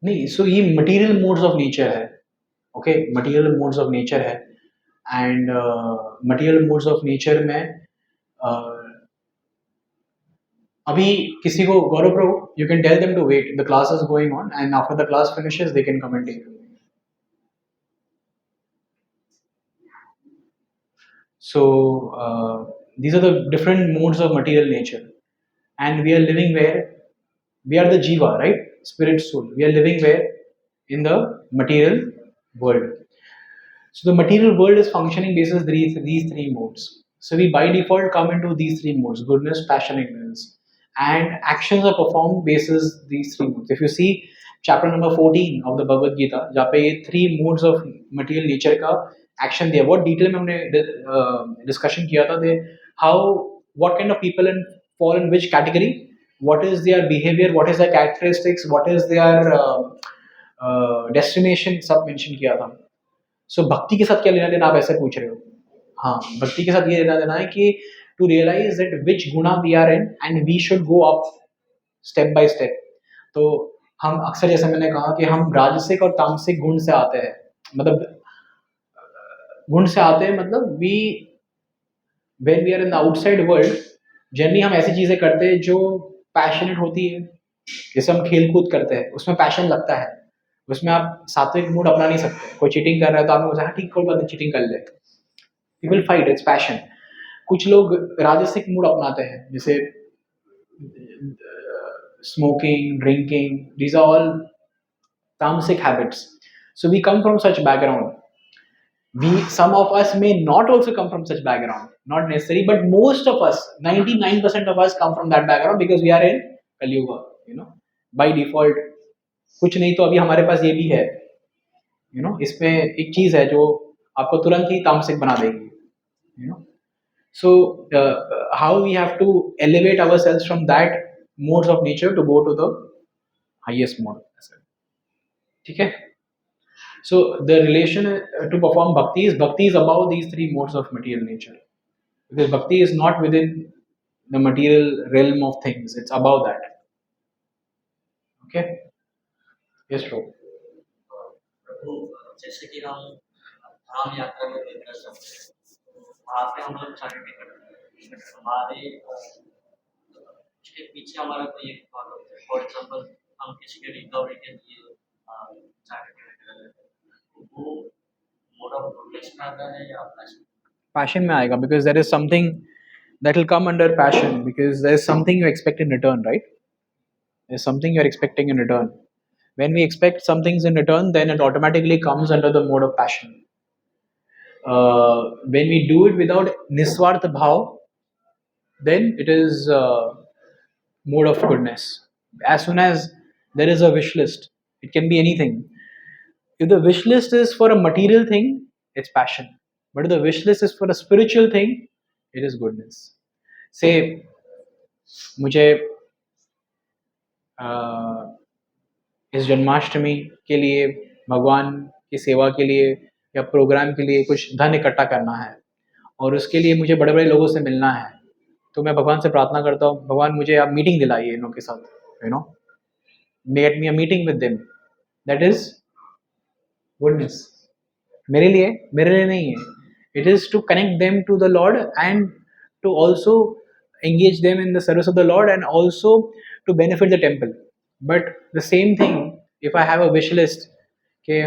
Speaker 1: नहीं, सो ये मटेरियल मोड्स ऑफ नेचर है, okay, material modes of nature है। And material modes of nature में अभी किसी को Gaurav Prabhu, you can tell them to wait, the class is going on and after the class finishes they can come and take. So these are the different modes of material nature, and we are living where we are the jiva, right? Spirit, soul. We are living where in the material world. So the material world is functioning basis these three modes. So we by default come into these three modes: goodness, passion, ignorance, and actions are performed basis these three modes. If you see chapter number 14 of the Bhagavad Gita, जहाँ पे ये three modes of material nature का action दिया, बहुत detail में हमने discussion किया था, दे how what kind of people in fall in which category, what is their behavior, what is their characteristics, what is their destination, सब मेंशन किया था। सो भक्ति के साथ क्या लेना देना, आप ऐसे पूछ रहे हो? हाँ, भक्ति के साथ ये लेना देना है कि to realise that which guna we are in and we should go up step by step. तो हम अक्सर, जैसे मैंने कहा कि हम राजसिक और तामसिक गुण से आते हैं, मतलब गुण से आते हैं, मतलब we when we are in the outside world, generally हम ऐसी चीजें करते हैं जो पैशनेट होती है। जैसे हम खेल कूद करते हैं, उसमें पैशन लगता है, उसमें आप सात्विक मूड अपना नहीं सकते। कोई चीटिंग कर रहा है तो आपको हाँ ठीक, कोई बात नहीं, चीटिंग कर ले, you will fight, it's passion. कुछ लोग राजसिक मूड अपनाते हैं, जैसे smoking, drinking, these are all tamasic habits. So we come from such background. Some of us may not also come from such background, not necessary, but most of us, 99% of us come from that background because we are in Kali Yuga, by default। कुछ नहीं तो अभी हमारे पास ये भी है, इसमें एक चीज है जो आपको तुरंत ही तामसिक बना देगी, So how we have to elevate ourselves from that modes of nature to go to the highest mode, ठीक है? So the relation to perform bhakti is above these three modes of material nature, because bhakti is not within the material realm of things, it's above that, okay? Yes, bro.
Speaker 4: प्रभु, जैसे कि हम धाम यात्रा में निकल सकते हैं, तो वहाँ पे हम लोग चैरिटी करते हैं, हमारे उसके पीछे हमारा कोई एक भाग होता है। फॉर एग्जाम्पल, हम किसी के रिकवरी के लिए चैरिटी वगैरह करते हैं, तो वो मोड ऑफ प्रोग्रेस में आता है या पैशन?
Speaker 1: Passion में आएगा, because there is something that will come under passion, because there is something you expect in return, right? There's something you're expecting in return. When we expect some things in return, then it automatically comes under the mode of passion. When we do it without niswarth bhav, then it is mode of goodness. As soon as there is a wish list, it can be anything. If the wish list is for a material thing, it's passion. But if the wish list is for a spiritual thing, it is goodness. Say, मुझे इस जन्माष्टमी के लिए, भगवान की सेवा के लिए या प्रोग्राम के लिए कुछ धन इकट्ठा करना है, और उसके लिए मुझे बड़े बड़े लोगों से मिलना है, तो मैं भगवान से प्रार्थना करता हूँ, भगवान मुझे आप मीटिंग दिलाइए इन लोगों के साथ, met me a meeting with them. That is goodness. मेरे लिए नहीं है, it is to connect them to the lord and to also engage them in the service of the Lord, and also to benefit the temple. But the same thing, if I have a wish list कि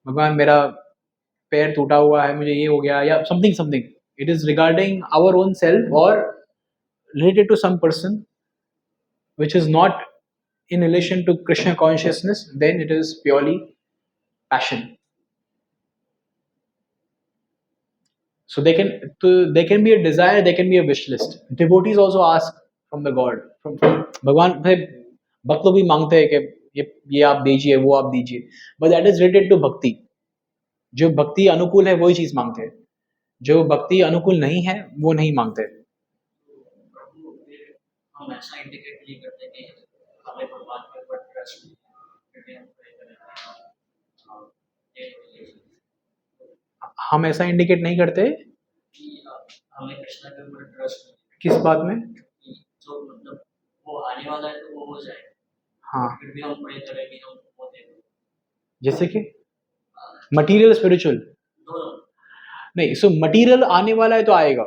Speaker 1: भगवान मेरा पैर टूटा हुआ है, मुझे ये हो गया, या something, it is regarding our own self or related to some person which is not in relation to Krishna consciousness, then it is purely passion. So there can be a desire, there can be a wish list. Devotees also ask from the God, from भगवान से भक्त लोग भी मांगते हैं कि ये आप दीजिए, वो आप दीजिए, but that is related to भक्ति। जो भक्ति अनुकूल है वही चीज मांगते हैं, जो भक्ति अनुकूल नहीं है वो नहीं मांगते।
Speaker 4: प्रभु, फिर हम ऐसा इंडिकेट नहीं करते कि हमें भगवान के ऊपर ट्रस्ट नहीं है, फिर हम प्रे करें,
Speaker 1: हम ऐसा इंडिकेट नहीं करते
Speaker 4: कि हमें कृष्णा के ऊपर ट्रस्ट नहीं है।
Speaker 1: किस बात में?
Speaker 4: जो मतलब वो आने वाला है तो वो हो जाएगा,
Speaker 1: हाँ,
Speaker 4: फिर भी हम प्रे करें कि हम वो
Speaker 1: जैसे कि मटीरियल स्पिरिचुअल
Speaker 4: दोनों।
Speaker 1: नहीं, सो मटीरियल आने वाला है तो आएगा,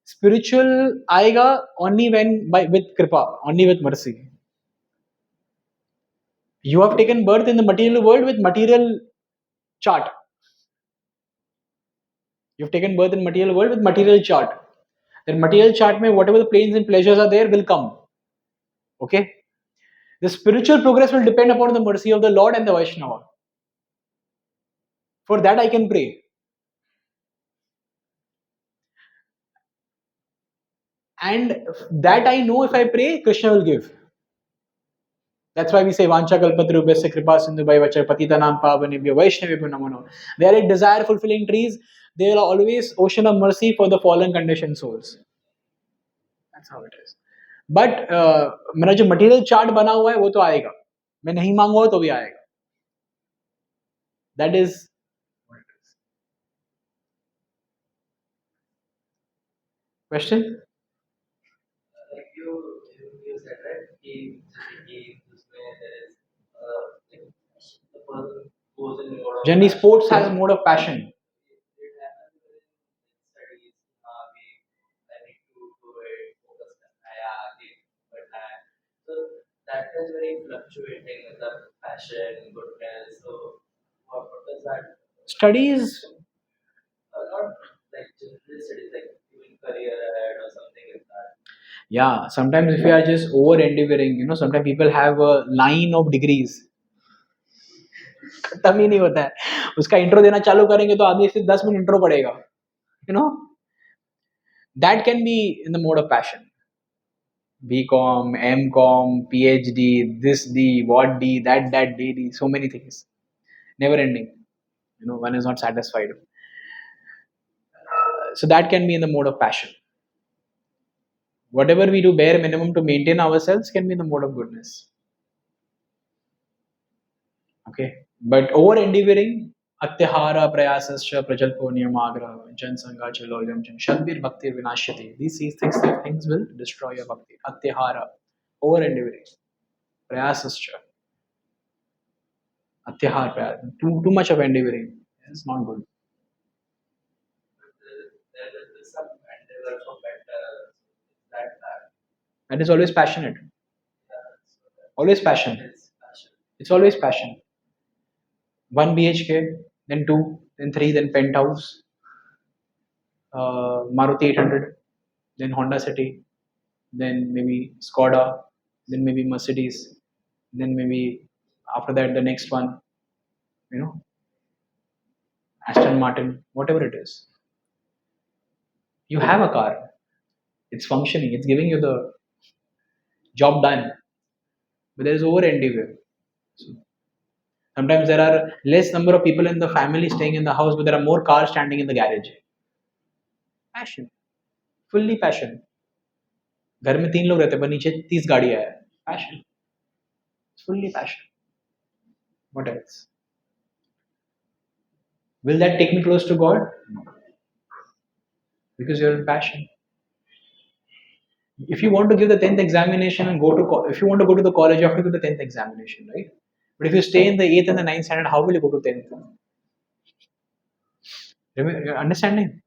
Speaker 1: स्पिरिचुअल आएगा ओनली व्हेन बाय विद कृपा, only with mercy. You have taken birth in the material world with material chart. You've taken birth in material world with material chart. Then material chart mein whatever the pains and pleasures are there will come. Okay? The spiritual progress will depend upon the mercy of the Lord and the Vaishnava. For that I can pray. And that I know if I pray, Krishna will give. That's why we say Vancha Kalpatarubhyasya Kripa Sindhu Bhaivacha Patitanam Pavanebhyo Vaishnavibhyo Namo Namo. They are like desire fulfilling trees. They are always ocean of mercy for the fallen conditioned souls. That's how it is. But मेरा जो material chart बना हुआ है वो तो आएगा, मैं नहीं मांगूंगा तो भी आएगा. That is what it is. Question?
Speaker 5: Like you said, right? He उसमें there is like the person goes in mode of
Speaker 1: Generally,
Speaker 5: passion.
Speaker 1: sports has mode of passion.
Speaker 5: It happens in studies. I need to do it, focus करना है आगे बढ़ना है. So that is very fluctuating with the passion, goodness. So what does that?
Speaker 1: Studies,
Speaker 5: Not like general studies, like doing career ahead or something like that.
Speaker 1: yeah. Sometimes if you are just over endeavoring, sometimes people have a line of degrees. खत्म ही नहीं होता है. उसका intro देना चालू करेंगे तो आदमी सिर्फ 10 मिनट इंट्रो पड़ेगा. You know, that can be in the mode of passion. BCom, MCom, PhD, this D, what D, that D, so many things. Never ending. One is not satisfied. So that can be in the mode of passion. Whatever we do bare minimum to maintain ourselves can be in the mode of goodness. Okay. But over endeavoring, atyahara prayasascha prajalpo niyamagra jansanga chalolyam jan shadbir bhakti vinashyati. These things will destroy your bhakti. Atyahara, over endeavoring. Prayasascha. Atyahara prayas. Too much of endeavoring is not good.
Speaker 5: There is some endeavor for better. That
Speaker 1: That is always passionate. Always passion.
Speaker 5: is passion.
Speaker 1: It's always passion. 1 BHK, then 2, then 3, then penthouse, Maruti 800, then Honda City, then maybe Skoda, then maybe Mercedes, then maybe after that the next one, Aston Martin, whatever it is. You have a car, it's functioning, it's giving you the job done, but there is over endeavor. So, sometimes there are less number of people in the family staying in the house, but there are more cars standing in the garage. Passion, fully passion. घर में 3 लोग रहते हैं पर नीचे 30 गाड़ियां है. Passion, fully passion. What else? Will that take me close to God? No, because you're in passion. If you want to give the 10th examination and if you want to go to the college, you have to give the 10th examination, right? But if you stay in the 8th and the 9th standard, how will you go to 10th? You're understanding?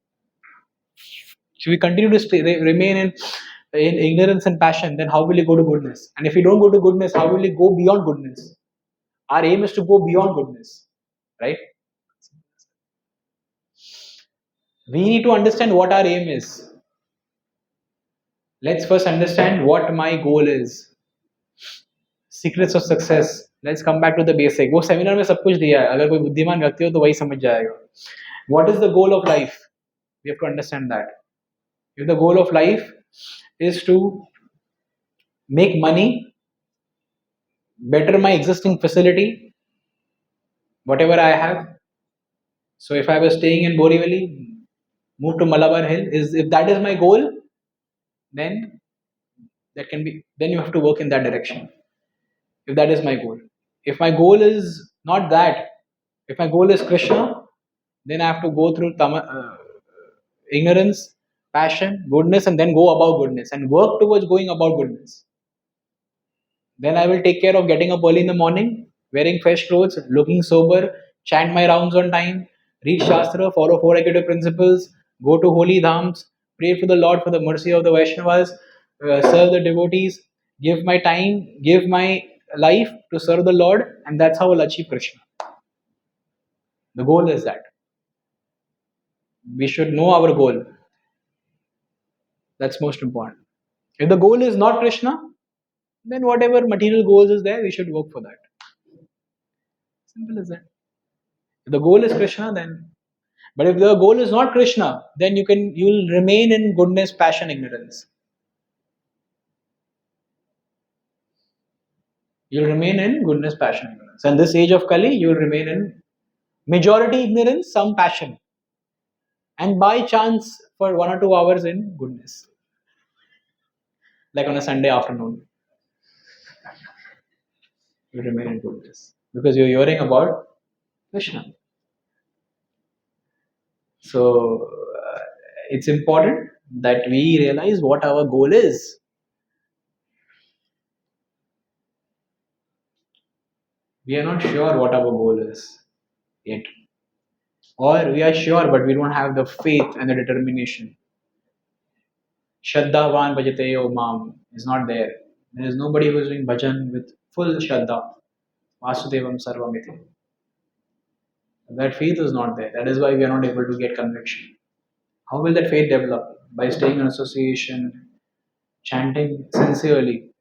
Speaker 1: So we continue to remain in ignorance and passion, then how will you go to goodness? And if you don't go to goodness, how will you go beyond goodness? Our aim is to go beyond goodness, right? We need to understand what our aim is. Let's first understand what my goal is. Secrets of success. Let's come back to the basic. वो seminar में सब कुछ दिया है. अगर कोई बुद्धिमान व्यक्ति हो तो वही समझ जाएगा. What is the goal of life? We have to understand that. If the goal of life is to make money, better my existing facility, whatever I have. So if I was staying in Borivali, move to Malabar Hill. If that is my goal, then you have to work in that direction. If that is my goal. If my goal is not that, if my goal is Krishna, then I have to go through ignorance, passion, goodness, and then go about goodness and work towards going about goodness. Then I will take care of getting up early in the morning, wearing fresh clothes, looking sober, chant my rounds on time, read Shastra, follow four executive principles, go to holy dhams, pray for the Lord for the mercy of the Vaishnavas, serve the devotees, give my time, give my life to serve the Lord, and that's how I'll achieve Krishna. The goal is that. We should know our goal. That's most important. If the goal is not Krishna, then whatever material goals is there, we should work for that. Simple as that. If the goal is Krishna, then. But if the goal is not Krishna, then you'll remain in goodness, passion, ignorance. You'll remain in goodness, passion, ignorance. And this age of Kali, you'll remain in majority ignorance, some passion. And by chance for 1 or 2 hours in goodness. Like on a Sunday afternoon. You remain in goodness. Because you're hearing about Krishna. So it's important that we realize what our goal is. We are not sure what our goal is yet. Or we are sure, but we don't have the faith and the determination. Shraddhavan bhajate mam is not there. There is nobody who is doing bhajan with full Shraddha. Vasudevam sarvamiti. That faith is not there. That is why we are not able to get conviction. How will that faith develop? By staying in association, chanting sincerely,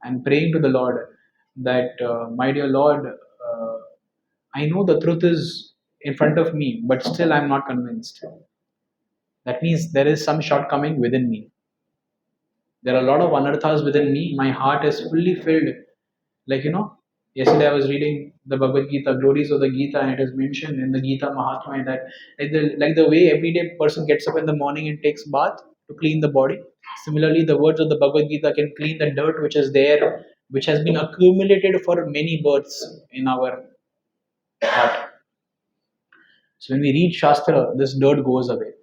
Speaker 1: and praying to the Lord that, my dear Lord, I know the truth is in front of me, but still I'm not convinced. That means there is some shortcoming within me. There are a lot of anarthas within me. My heart is fully filled. Like, yesterday I was reading the Bhagavad Gita, glories of the Gita, and it is mentioned in the Gita Mahatma that like the way everyday person gets up in the morning and takes bath to clean the body. Similarly, the words of the Bhagavad Gita can clean the dirt which is there, which has been accumulated for many births in our heart. So when we read Shastra, this dirt goes away.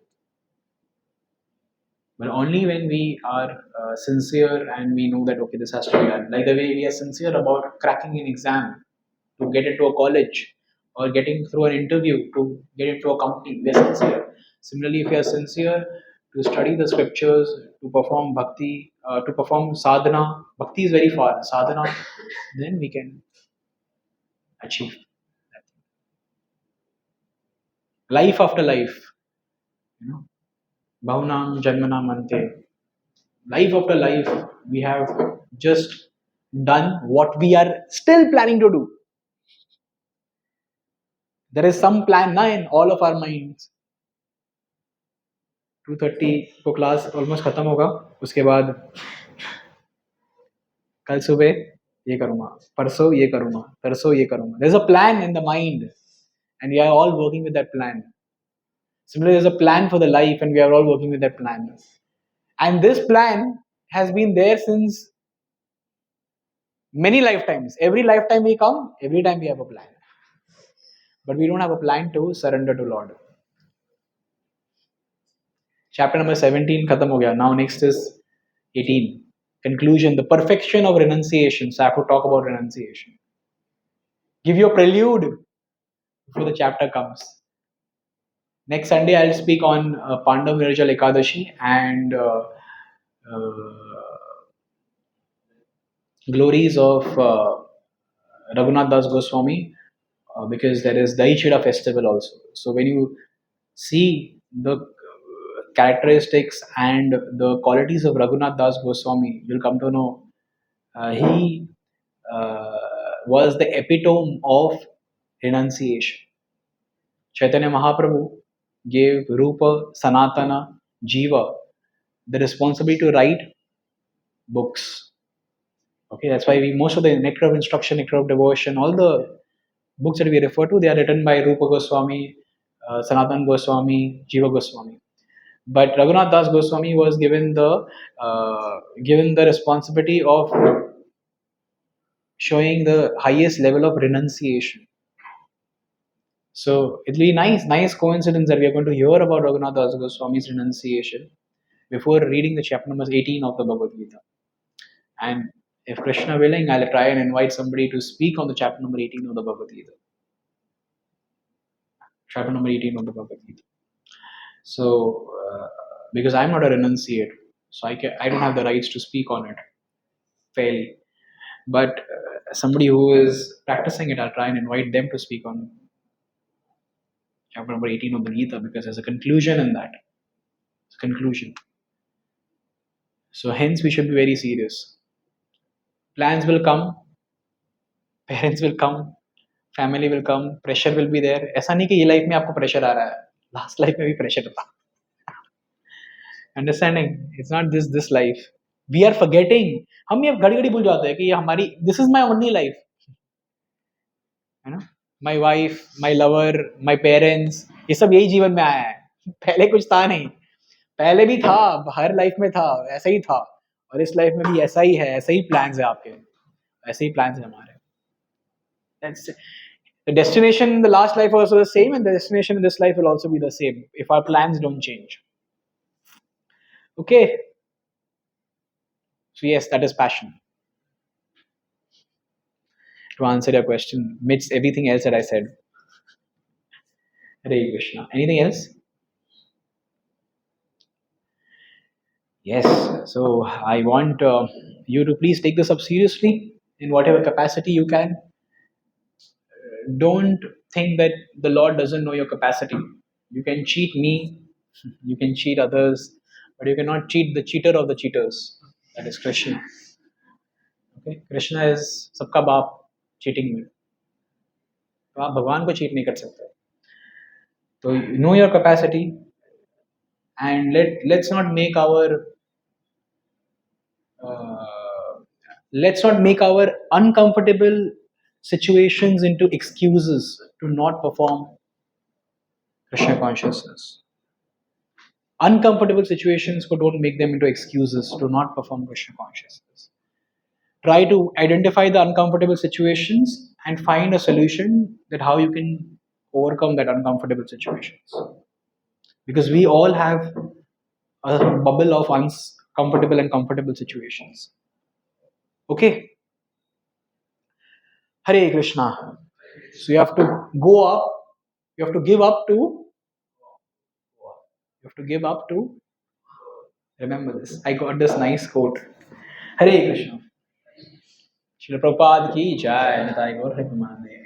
Speaker 1: But only when we are sincere and we know that, okay, this has to be done. Like the way we are sincere about cracking an exam to get into a college or getting through an interview to get into a company, we are sincere. Similarly, if we are sincere to study the scriptures, to perform bhakti, to perform sadhana, bhakti is very far, sadhana, then we can achieve that. Life after life, Bhaunam Janmanam Ante. Life after life, we have just done what we are still planning to do. There is some plan now in all of our minds. 2:30 को class almost खत्म होगा, उसके बाद कल सुबह ये करूँगा, परसों ये करूँगा, तरसों ये करूँगा. There's a plan in the mind and we are all working with that plan. Similarly, there's a plan for the life and we are all working with that plan. And this plan has been there since many lifetimes. Every lifetime we come, every time we have a plan. But we don't have a plan to surrender to Lord. Chapter number 17 khatam ho gaya. Now next is 18. Conclusion, the perfection of renunciation. So I have to talk about renunciation. Give you a prelude before the chapter comes. Next Sunday I'll speak on Pandav Nirjal Ekadashi and glories of Raghunath Das Goswami, because there is Dahi Chida festival also. So when you see the characteristics and the qualities of Raghunath Das Goswami, you'll come to know he was the epitome of renunciation. Chaitanya Mahaprabhu gave Rupa, Sanatana, Jiva the responsibility to write books. Okay, that's why most of the Nectar of Instruction, Nectar of Devotion, all the books that we refer to, they are written by Rupa Goswami, Sanatan Goswami, Jiva Goswami. But Raghunath Das Goswami was given the responsibility of showing the highest level of renunciation. So it'll be nice coincidence that we are going to hear about Raghunath Das Goswami's renunciation before reading the chapter number 18 of the Bhagavad Gita. And If Krishna willing, I'll try and invite somebody to speak on the chapter number 18 of the Bhagavad Gita. Chapter number 18 of the Bhagavad Gita. So, because I'm not a renunciate, so I don't have the rights to speak on it fairly. But somebody who is practicing it, I'll try and invite them to speak on chapter number 18 of the Gita, because there's a conclusion in that. It's a conclusion. So hence we should be very serious. Plans will come, parents will come, family will come, pressure will be there. ऐसा नहीं कि ये life में आपको pressure आ रहा है, last life में भी प्रेशर था. Understanding? It's not just this life. We are forgetting. हम ये घड़ी घड़ी भूल जाते हैं कि ये हमारी, this is my only life. है ना? My wife, my lover, my parents, ये सब यही जीवन में आया है. पहले कुछ था नहीं. पहले भी था, हर लाइफ में था, ऐसा ही था, और इस लाइफ में भी ऐसा ही है, ऐसे ही प्लान्स है आपके, ऐसे ही प्लान्स है हमारे. That's the destination in the last life was also the same, and the destination in this life will also be the same if our plans don't change. Okay. So yes, that is passion. To answer your question, amidst everything else that I said. Hare Krishna. Anything else? Yes. So I want you to please take this up seriously in whatever capacity you can. Don't think that the Lord doesn't know your capacity. You can cheat me, you can cheat others, but you cannot cheat the cheater of the cheaters. That is Krishna. Okay? Krishna is सबका बाप cheating में. तो आप भगवान को cheat नहीं कर सकते. So know your capacity, and let's not make our uncomfortable situations into excuses to not perform Krishna consciousness. Uncomfortable situations, but don't make them into excuses to not perform Krishna consciousness. Try to identify the uncomfortable situations and find a solution that how you can overcome that uncomfortable situations. Because we all have a bubble of uncomfortable and comfortable situations. Okay? Hare Krishna. So you have to go up, you have to give up to, remember this. I got this nice quote. Hare Krishna. Srila Prabhupada ki jai, Nitai Gaur Hare Mahadev.